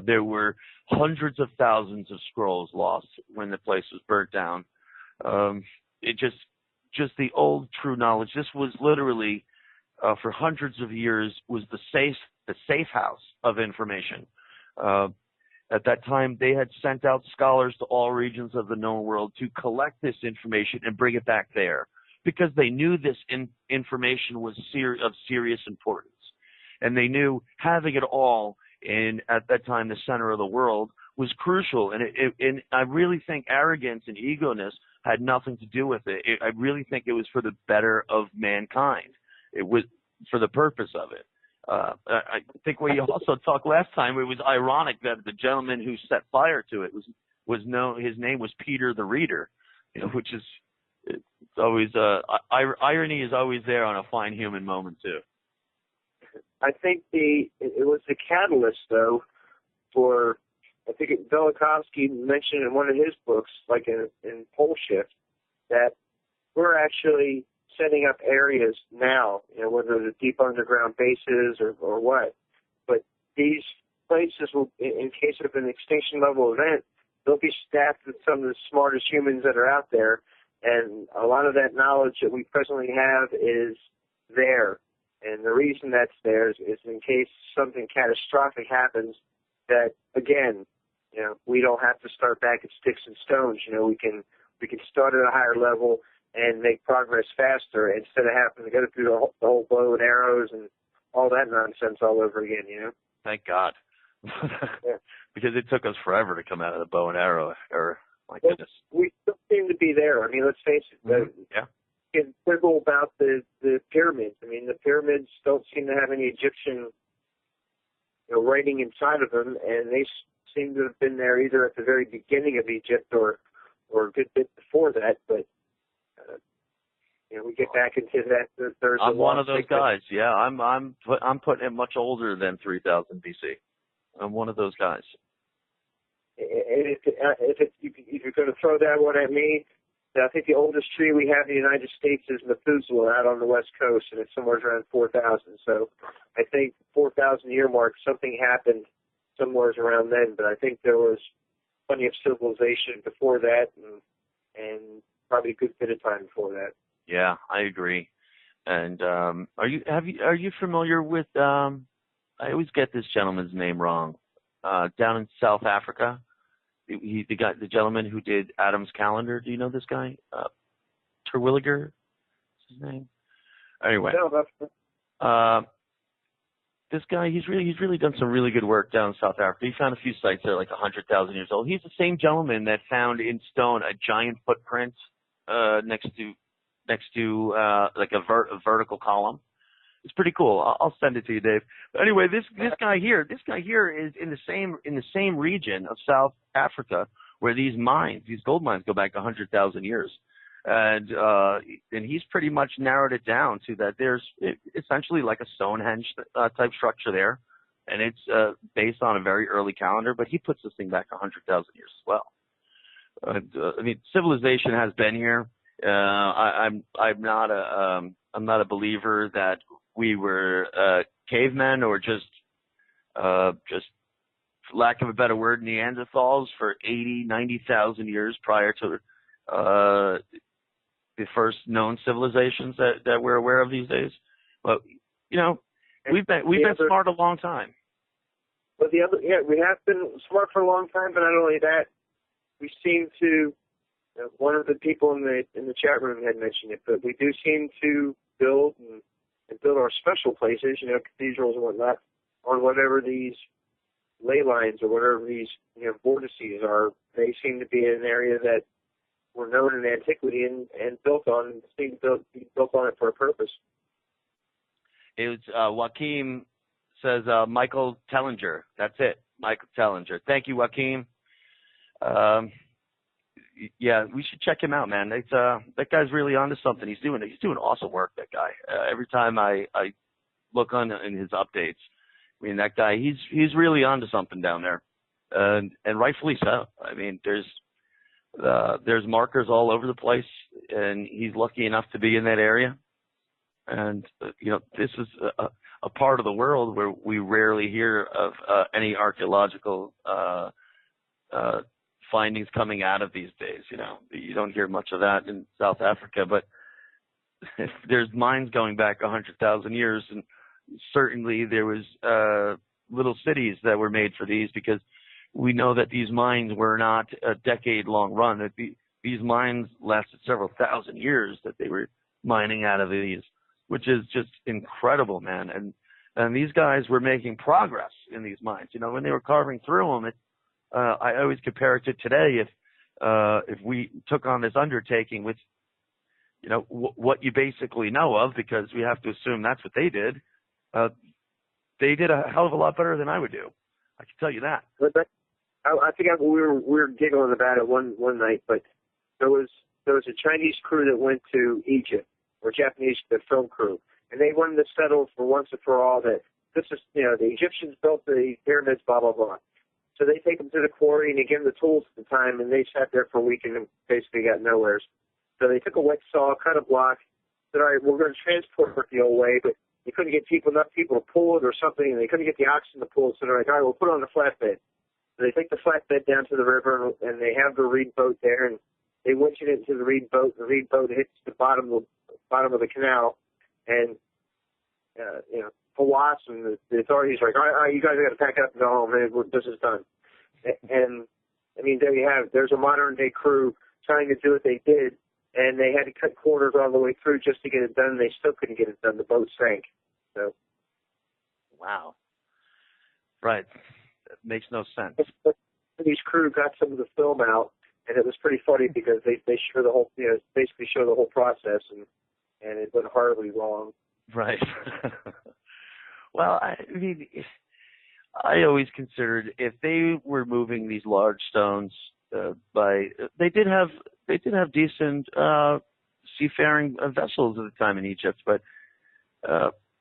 There were hundreds of thousands of scrolls lost when the place was burnt down. It just the old true knowledge. This was literally, for hundreds of years, was the safe house of information. At that time, they had sent out scholars to all regions of the known world to collect this information and bring it back there, because they knew this information was of serious importance. And they knew having it all at that time, the center of the world, was crucial. And I really think arrogance and egoness had nothing to do with it. I really think it was for the better of mankind. It was for the purpose of it. I think we also talked last time, it was ironic that the gentleman who set fire to it was known, his name was Peter the Reader, which is, it's always, irony is always there on a fine human moment too. I think it was the catalyst, though, for, I think Velikovsky mentioned in one of his books, like in Pole Shift, that we're actually setting up areas now, whether they're deep underground bases or what. But these places will, in case of an extinction level event, they'll be staffed with some of the smartest humans that are out there. And a lot of that knowledge that we presently have is there. And the reason that's there is in case something catastrophic happens, that, again, we don't have to start back at sticks and stones. We can start at a higher level and make progress faster instead of having to go through the whole bow and arrows and all that nonsense all over again, Thank God. Yeah. Because it took us forever to come out of the bow and arrow era. My goodness. We still seem to be there. I mean, let's face it. Yeah. It's quibble about the pyramids. I mean, the pyramids don't seem to have any Egyptian writing inside of them, and they seem to have been there either at the very beginning of Egypt or a good bit before that. But we get back into that. I'm one of those guys. Yeah, I'm putting it much older than 3000 BC. I'm one of those guys. If you're going to throw that one at me, I think the oldest tree we have in the United States is Methuselah out on the West Coast, and it's somewhere around 4,000. So I think 4,000 year mark, something happened somewhere around then. But I think there was plenty of civilization before that, and probably a good bit of time before that. Yeah, I agree. And are you familiar with? I always get this gentleman's name wrong. Down in South Africa. The gentleman who did Adam's Calendar. Do you know this guy? Terwilliger is his name. Anyway, this guy, he's really done some really good work down in South Africa. He found a few sites that are like 100,000 years old. He's the same gentleman that found in stone a giant footprint next to like a vertical column. It's pretty cool. I'll send it to you, Dave. But anyway, this guy here is in the same region of South Africa where these gold mines go back 100,000 years. And he's pretty much narrowed it down to that there's essentially like a Stonehenge type structure there, and it's based on a very early calendar, but he puts this thing back 100,000 years as well. I mean, civilization has been here. I'm not a believer that we were cavemen or just for lack of a better word, Neanderthals for 80, 90,000 years prior to the first known civilizations that we're aware of these days. But we've been smart a long time. But we have been smart for a long time. But not only that, we seem to. One of the people in the chat room had mentioned it, but we do seem to build and build our special places, cathedrals and whatnot, on whatever these ley lines or whatever these vortices are. They seem to be in an area that were known in antiquity and built on, and seem to be built on it for a purpose. It was Joaquim says Michael Tellinger. That's it, Michael Tellinger. Thank you, Joaquim. Yeah, we should check him out, man. That guy's really onto something. He's doing awesome work. That guy. Every time I look in his updates, I mean, that guy, he's really onto something down there, and rightfully so. I mean, there's markers all over the place, and he's lucky enough to be in that area. And this is a part of the world where we rarely hear of any archaeological findings coming out of these days. You don't hear much of that in South Africa, but there's mines going back 100,000 years, and certainly there was little cities that were made for these, because we know that these mines were not a decade-long run. That these mines lasted several thousand years that they were mining out of these, which is just incredible, man. And these guys were making progress in these mines. When they were carving through them, I always compare it to today. If we took on this undertaking with, what you basically know of, because we have to assume that's what they did a hell of a lot better than I would do. I can tell you that. But I think we were giggling about it one night, but there was a Chinese crew that went to Egypt, or Japanese, the film crew, and they wanted to settle for once and for all that this is, the Egyptians built the pyramids, blah, blah, blah. So they take them to the quarry and they give them the tools at the time, and they sat there for a week and basically got nowhere. So they took a wet saw, cut a block, said, all right, we're going to transport it the old way, but they couldn't get enough people to pull it or something, and they couldn't get the oxen to pull it. So they're like, all right, we'll put it on the flatbed. So they take the flatbed down to the river, and they have the reed boat there, and they winch it into the reed boat. The reed boat hits the bottom of the canal, and Hawass and the authorities are like, all right, you guys got to pack it up and go home. This is done. And I mean, there you have it. There's a modern day crew trying to do what they did, and they had to cut corners all the way through just to get it done. They still couldn't get it done. The boat sank. So, wow, right, that makes no sense. These crew got some of the film out, and it was pretty funny because they show the whole, basically show the whole process, and it went horribly wrong. Right. Well, I mean, I always considered if they were moving these large stones they did have decent seafaring vessels at the time in Egypt, but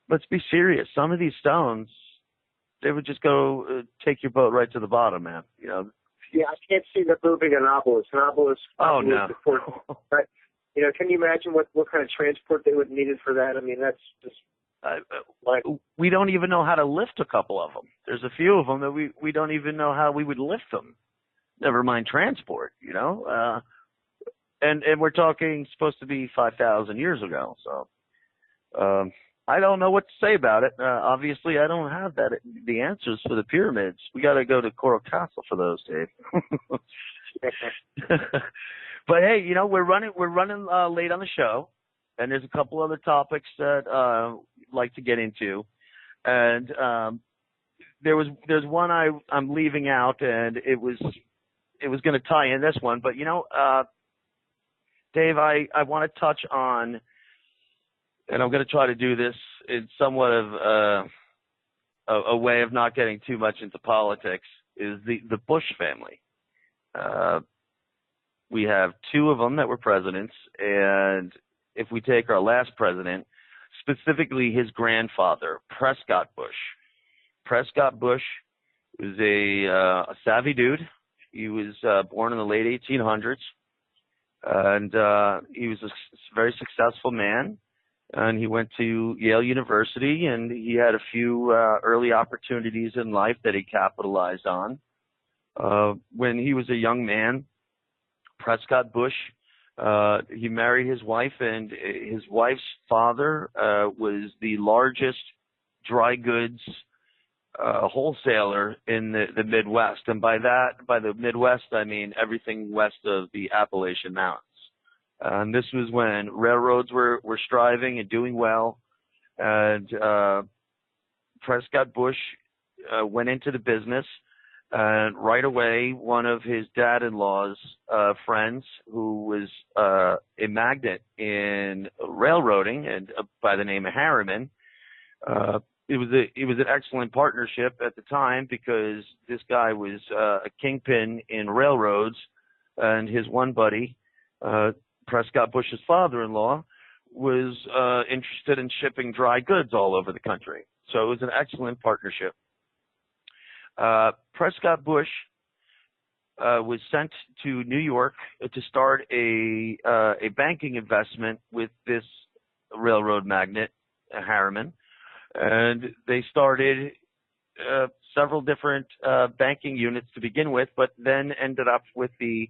let's be serious. Some of these stones, they would just go take your boat right to the bottom, man. Yeah, I can't see them moving an obelisk. An obelisk. Oh no. Right. Can you imagine what kind of transport they would have needed for that? I mean, that's just. We don't even know how to lift a couple of them. There's a few of them that we don't even know how we would lift them. Never mind transport, and we're talking supposed to be 5,000 years ago. So I don't know what to say about it. Obviously, I don't have the answers for the pyramids. We got to go to Coral Castle for those, Dave. But hey, we're running late on the show, and there's a couple other topics that I'd like to get into, and there's one I'm leaving out, and it was going to tie in this one, but Dave, I want to touch on, and I'm going to try to do this in somewhat of a way of not getting too much into politics, is the Bush family. we have two of them that were presidents, and if we take our last president, specifically his grandfather, Prescott Bush. Prescott Bush was a savvy dude. He was born in the late 1800s, and he was a very successful man. And he went to Yale University, and he had a few early opportunities in life that he capitalized on. When he was a young man, Prescott Bush, he married his wife, and his wife's father was the largest dry goods wholesaler in the Midwest. And by the Midwest, I mean everything west of the Appalachian Mountains. And this was when railroads were striving and doing well. And Prescott Bush went into the business. And right away, one of his dad-in-law's friends, who was a magnate in railroading and by the name of Harriman, it was an excellent partnership at the time, because this guy was a kingpin in railroads, and his one buddy, Prescott Bush's father-in-law, was interested in shipping dry goods all over the country. So it was an excellent partnership. Prescott Bush was sent to New York to start a banking investment with this railroad magnate, Harriman, and they started several different banking units to begin with, but then ended up with the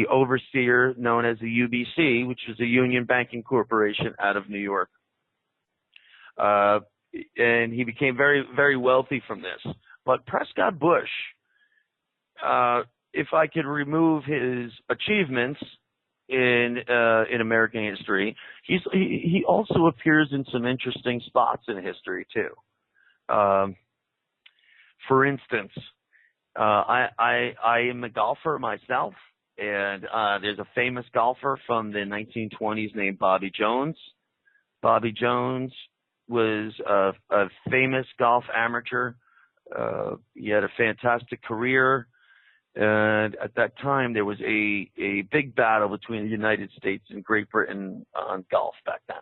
overseer known as the UBC, which is a Union Banking Corporation out of New York. And he became very, very wealthy from this. But Prescott Bush, if I could remove his achievements in American history, he also appears in some interesting spots in history too. For instance, I am a golfer myself, and there's a famous golfer from the 1920s named Bobby Jones. Bobby Jones was a famous golf amateur. He had a fantastic career, and at that time there was a big battle between the United States and Great Britain on golf back then,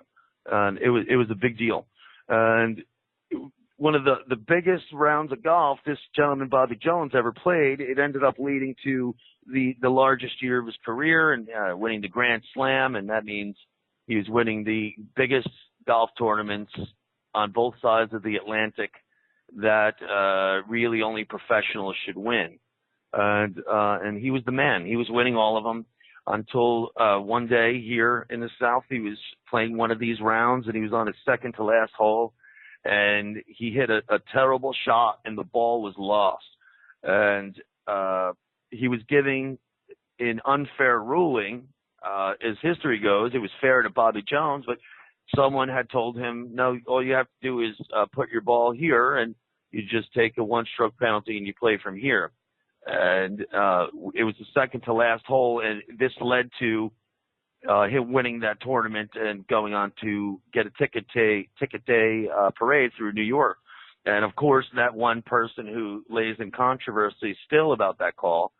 and it was a big deal. And one of the biggest rounds of golf this gentleman Bobby Jones ever played, it ended up leading to the largest year of his career, and winning the Grand Slam, and that means he was winning the biggest golf tournaments on both sides of the Atlantic that really only professionals should win. And he was the man. He was winning all of them until one day here in the South, he was playing one of these rounds, and he was on his second to last hole, and he hit a terrible shot, and the ball was lost. And he was giving an unfair ruling. As history goes, it was fair to Bobby Jones, but someone had told him, no, all you have to do is put your ball here, and you just take a one-stroke penalty and you play from here. And it was the second to last hole, and this led to him winning that tournament and going on to get a ticket day parade through New York. And of course, that one person who lays in controversy still about that call,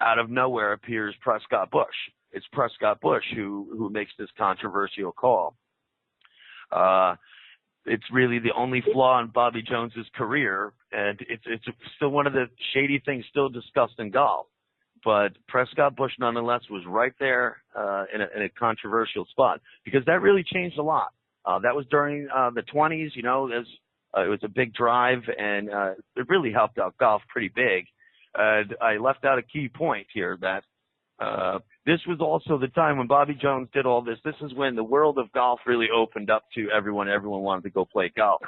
out of nowhere appears Prescott Bush. It's Prescott Bush who makes this controversial call. It's really the only flaw in Bobby Jones's career, and it's still one of the shady things still discussed in golf. But Prescott Bush, nonetheless, was right there in a controversial spot, because that really changed a lot. That was during the 20s. You know, it was a big drive, and it really helped out golf pretty big. And I left out a key point here that this was also the time when Bobby Jones did all this. This is when the world of golf really opened up to everyone. Everyone wanted to go play golf.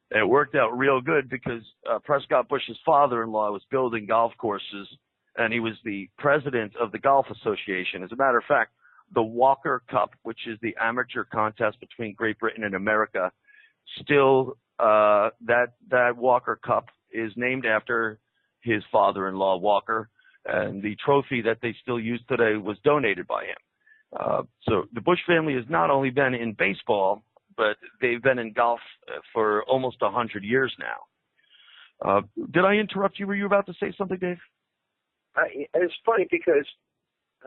And it worked out real good, because Prescott Bush's father-in-law was building golf courses, and he was the president of the Golf Association. As a matter of fact, the Walker Cup, which is the amateur contest between Great Britain and America, still that Walker Cup is named after his father-in-law, Walker. And the trophy that they still use today was donated by him. So the Bush family has not only been in baseball, but they've been in golf for almost 100 years now. Did I interrupt you? Were you about to say something, Dave? It's funny because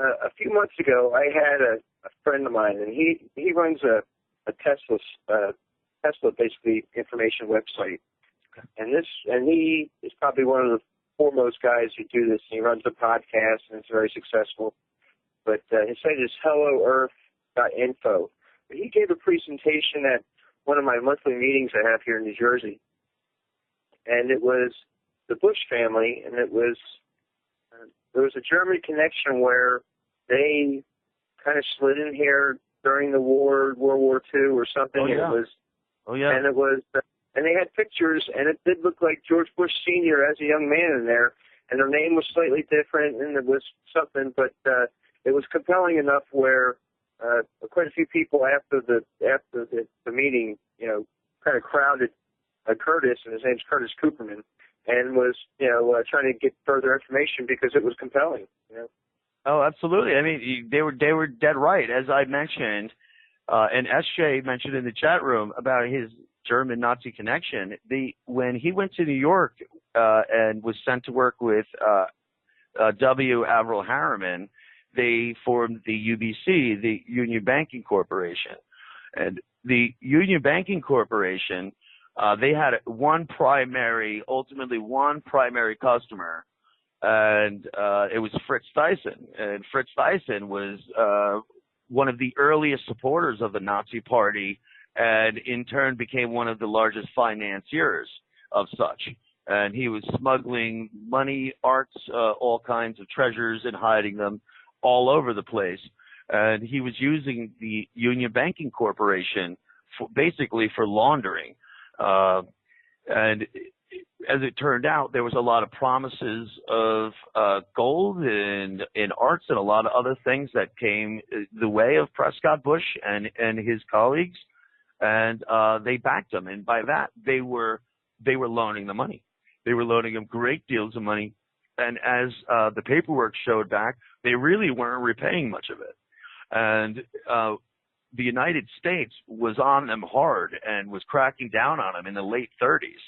a few months ago, I had a friend of mine, and he runs a Tesla basically information website, and he is probably one of the foremost guys who do this. He runs a podcast, and it's very successful. But his site is helloearth.info. But he gave a presentation at one of my monthly meetings I have here in New Jersey, and it was the Bush family, and it was there was a German connection where they kind of slid in here during the war, World War II or something. Oh, yeah. And it was, and they had pictures, and it did look like George Bush Sr. as a young man in there, and their name was slightly different, and it was something, but it was compelling enough where quite a few people after the meeting, kind of crowded Curtis, and his name's Curtis Cooperman, and was trying to get further information because it was compelling. Oh, absolutely. I mean, they were dead right, as I mentioned, and SJ mentioned in the chat room about his German Nazi connection. When he went to New York and was sent to work with W. Averell Harriman, they formed the UBC, the Union Banking Corporation, and the Union Banking Corporation. They had ultimately one primary customer, and it was Fritz Thyssen. And Fritz Thyssen was one of the earliest supporters of the Nazi Party, and in turn became one of the largest financiers of such. And he was smuggling money, arts, all kinds of treasures, and hiding them all over the place. And he was using the Union Banking Corporation basically for laundering. And as it turned out, there was a lot of promises of gold and arts and a lot of other things that came the way of Prescott Bush and his colleagues, and they backed him. And by that, they were loaning the money. They were loaning him great deals of money. And as the paperwork showed back, they really weren't repaying much of it. And the United States was on them hard and was cracking down on them in the late 30s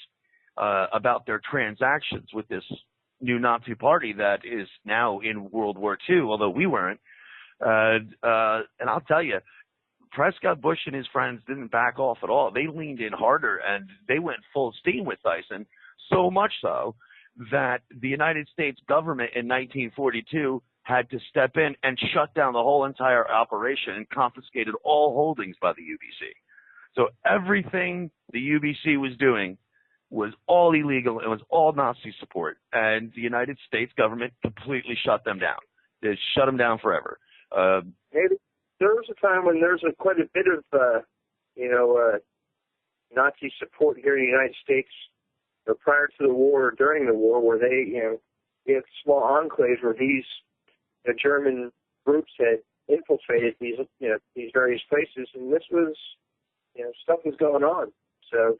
about their transactions with this new Nazi party that is now in World War II, although we weren't. And I'll tell you, Prescott Bush and his friends didn't back off at all. They leaned in harder, and they went full steam with Thyssen, so much so that the United States government in 1942 had to step in and shut down the whole entire operation and confiscated all holdings by the UBC. So everything the UBC was doing was all illegal. It was all Nazi support. And the United States government completely shut them down. They shut them down forever. Maybe there was a time when there's quite a bit of, Nazi support here in the United States prior to the war or during the war, where they had small enclaves where these German groups had infiltrated these various places, and this was, stuff was going on. So,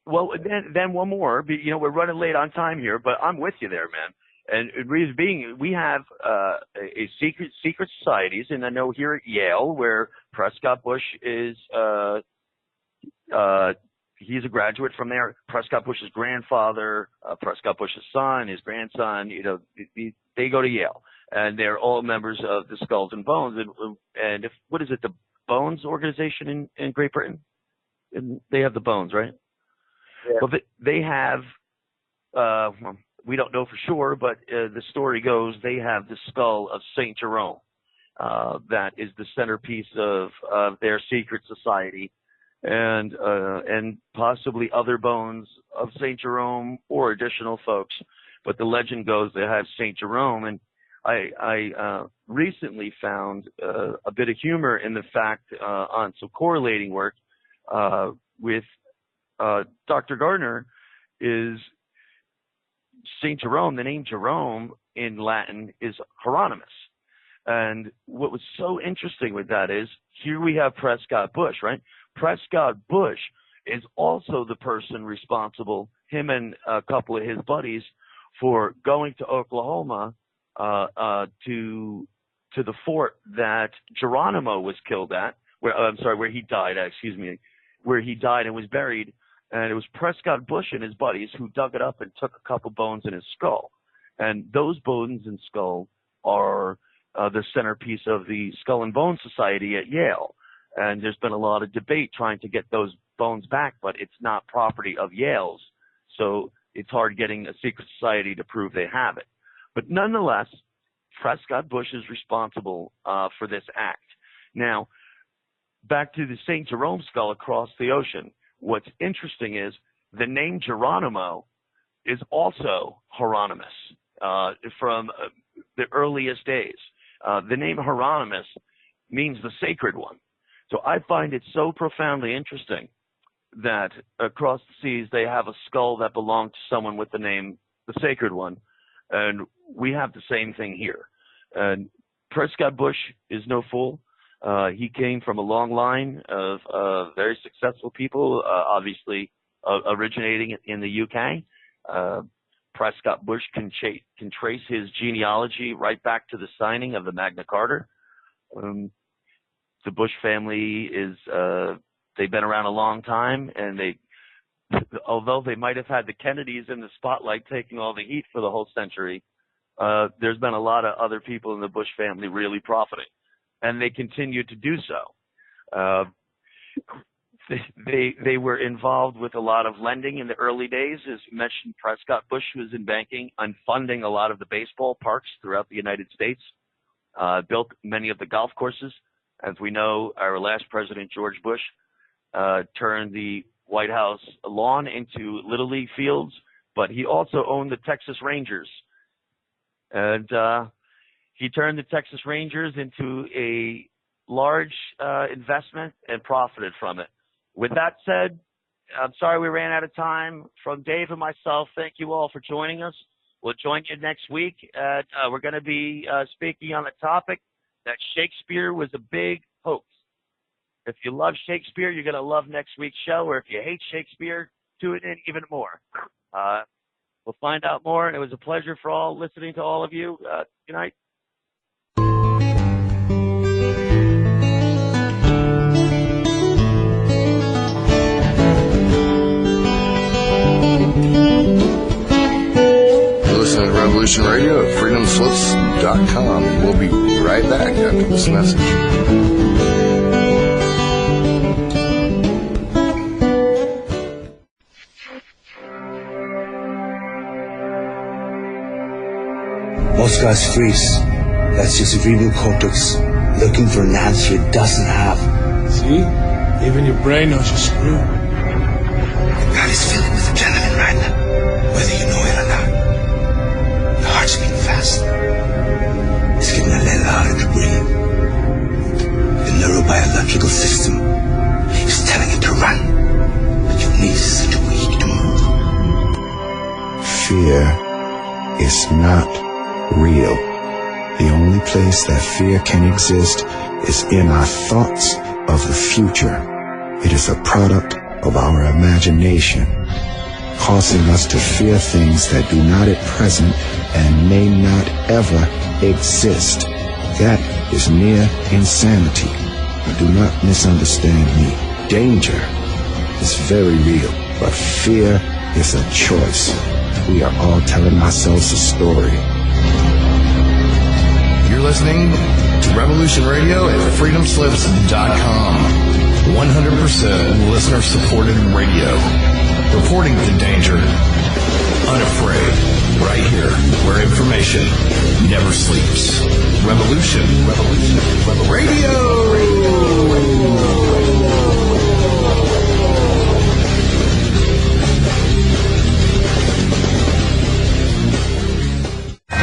well, then one more. We're running late on time here, but I'm with you there, man. And the reason being, we have a secret societies, and I know here at Yale, where Prescott Bush is, he's a graduate from there. Prescott Bush's grandfather, Prescott Bush's son, his grandson, they go to Yale. And they're all members of the Skulls and Bones. And what is it, the Bones organization in Great Britain? And they have the Bones, right? Yeah. Well, they have, we don't know for sure, but the story goes they have the skull of St. Jerome. That is the centerpiece of their secret society. And possibly other bones of St. Jerome or additional folks. But the legend goes they have St. Jerome. And I recently found a bit of humor in the fact on some correlating work with Dr. Gardner is St. Jerome. The name Jerome in Latin is Hieronymus. And what was so interesting with that is here we have Prescott Bush, right? Prescott Bush is also the person responsible, him and a couple of his buddies, for going to Oklahoma to the fort that Geronimo was killed at, where he died, where he died and was buried. And it was Prescott Bush and his buddies who dug it up and took a couple bones in his skull. And those bones and skull are the centerpiece of the Skull and Bone Society at Yale. And there's been a lot of debate trying to get those bones back, but it's not property of Yale's. So it's hard getting a secret society to prove they have it. But nonetheless, Prescott Bush is responsible for this act. Now, back to the St. Jerome skull across the ocean. What's interesting is the name Geronimo is also Hieronymus from the earliest days. The name Hieronymus means the sacred one. So I find it so profoundly interesting that across the seas they have a skull that belonged to someone with the name the sacred one, and we have the same thing here. And Prescott Bush is no fool. He came from a long line of very successful people, obviously originating in the UK. Prescott Bush can trace his genealogy right back to the signing of the Magna Carta. The Bush family they've been around a long time, and although they might have had the Kennedys in the spotlight taking all the heat for the whole century, there's been a lot of other people in the Bush family really profiting, and they continue to do so. They were involved with a lot of lending in the early days. As you mentioned, Prescott Bush was in banking and funding a lot of the baseball parks throughout the United States, built many of the golf courses. As we know, our last president, George Bush, turned the White House lawn into Little League fields, but he also owned the Texas Rangers. And he turned the Texas Rangers into a large investment and profited from it. With that said, I'm sorry we ran out of time. From Dave and myself, thank you all for joining us. We'll join you next week. We're going to be speaking on the topic that Shakespeare was a big hoax. If you love Shakespeare, you're going to love next week's show. Or if you hate Shakespeare, tune in even more. We'll find out more. And it was a pleasure for listening to all of you. Good night. Listening to Revolution Radio at freedomslips.com. We'll be right back after this message. Most guys freeze. That's your cerebral cortex looking for an answer it doesn't have. See? Even your brain knows you're screwed. The body is filling with adrenaline right now, whether you know it or not. The heart's beating fast. It's getting a little harder to breathe. The neurobiological system is telling it to run, but your knees are too weak to move. Fear is not real. The only place that fear can exist is in our thoughts of the future. It is a product of our imagination, causing us to fear things that do not at present and may not ever exist. That is near insanity. Do not misunderstand me. Danger is very real, but fear is a choice. We are all telling ourselves a story. You're listening to Revolution Radio at freedomslips.com. 100% listener-supported radio. Reporting the danger. Unafraid. Right here, where information never sleeps. Revolution. Radio.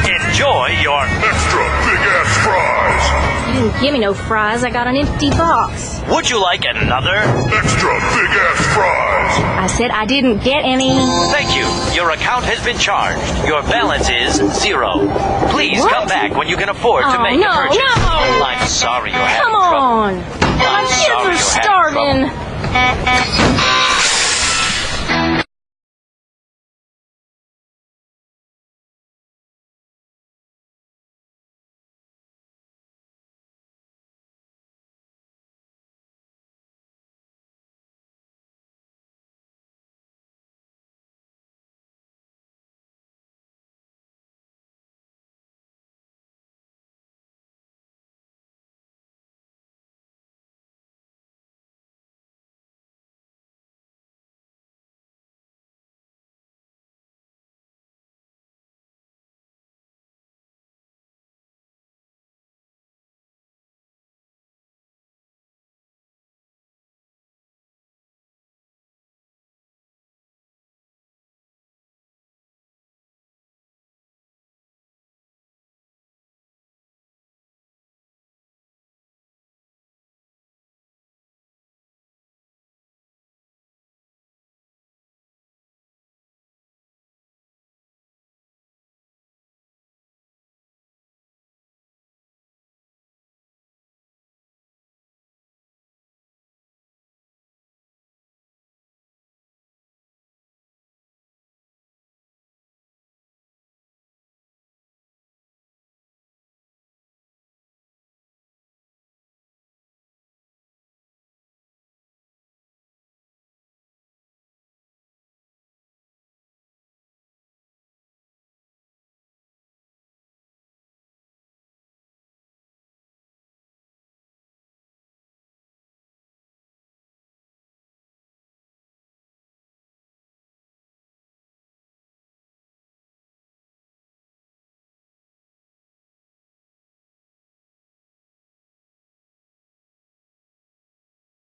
Enjoy your extra big-ass fries. You didn't give me no fries. I got an empty box. Would you like another? Extra big-ass fries. I said I didn't get any. Thank you. Your account has been charged. Your balance is 0. Please come back when you can afford to make a purchase. No. I'm sorry you're having trouble. Come on. My kids are starving.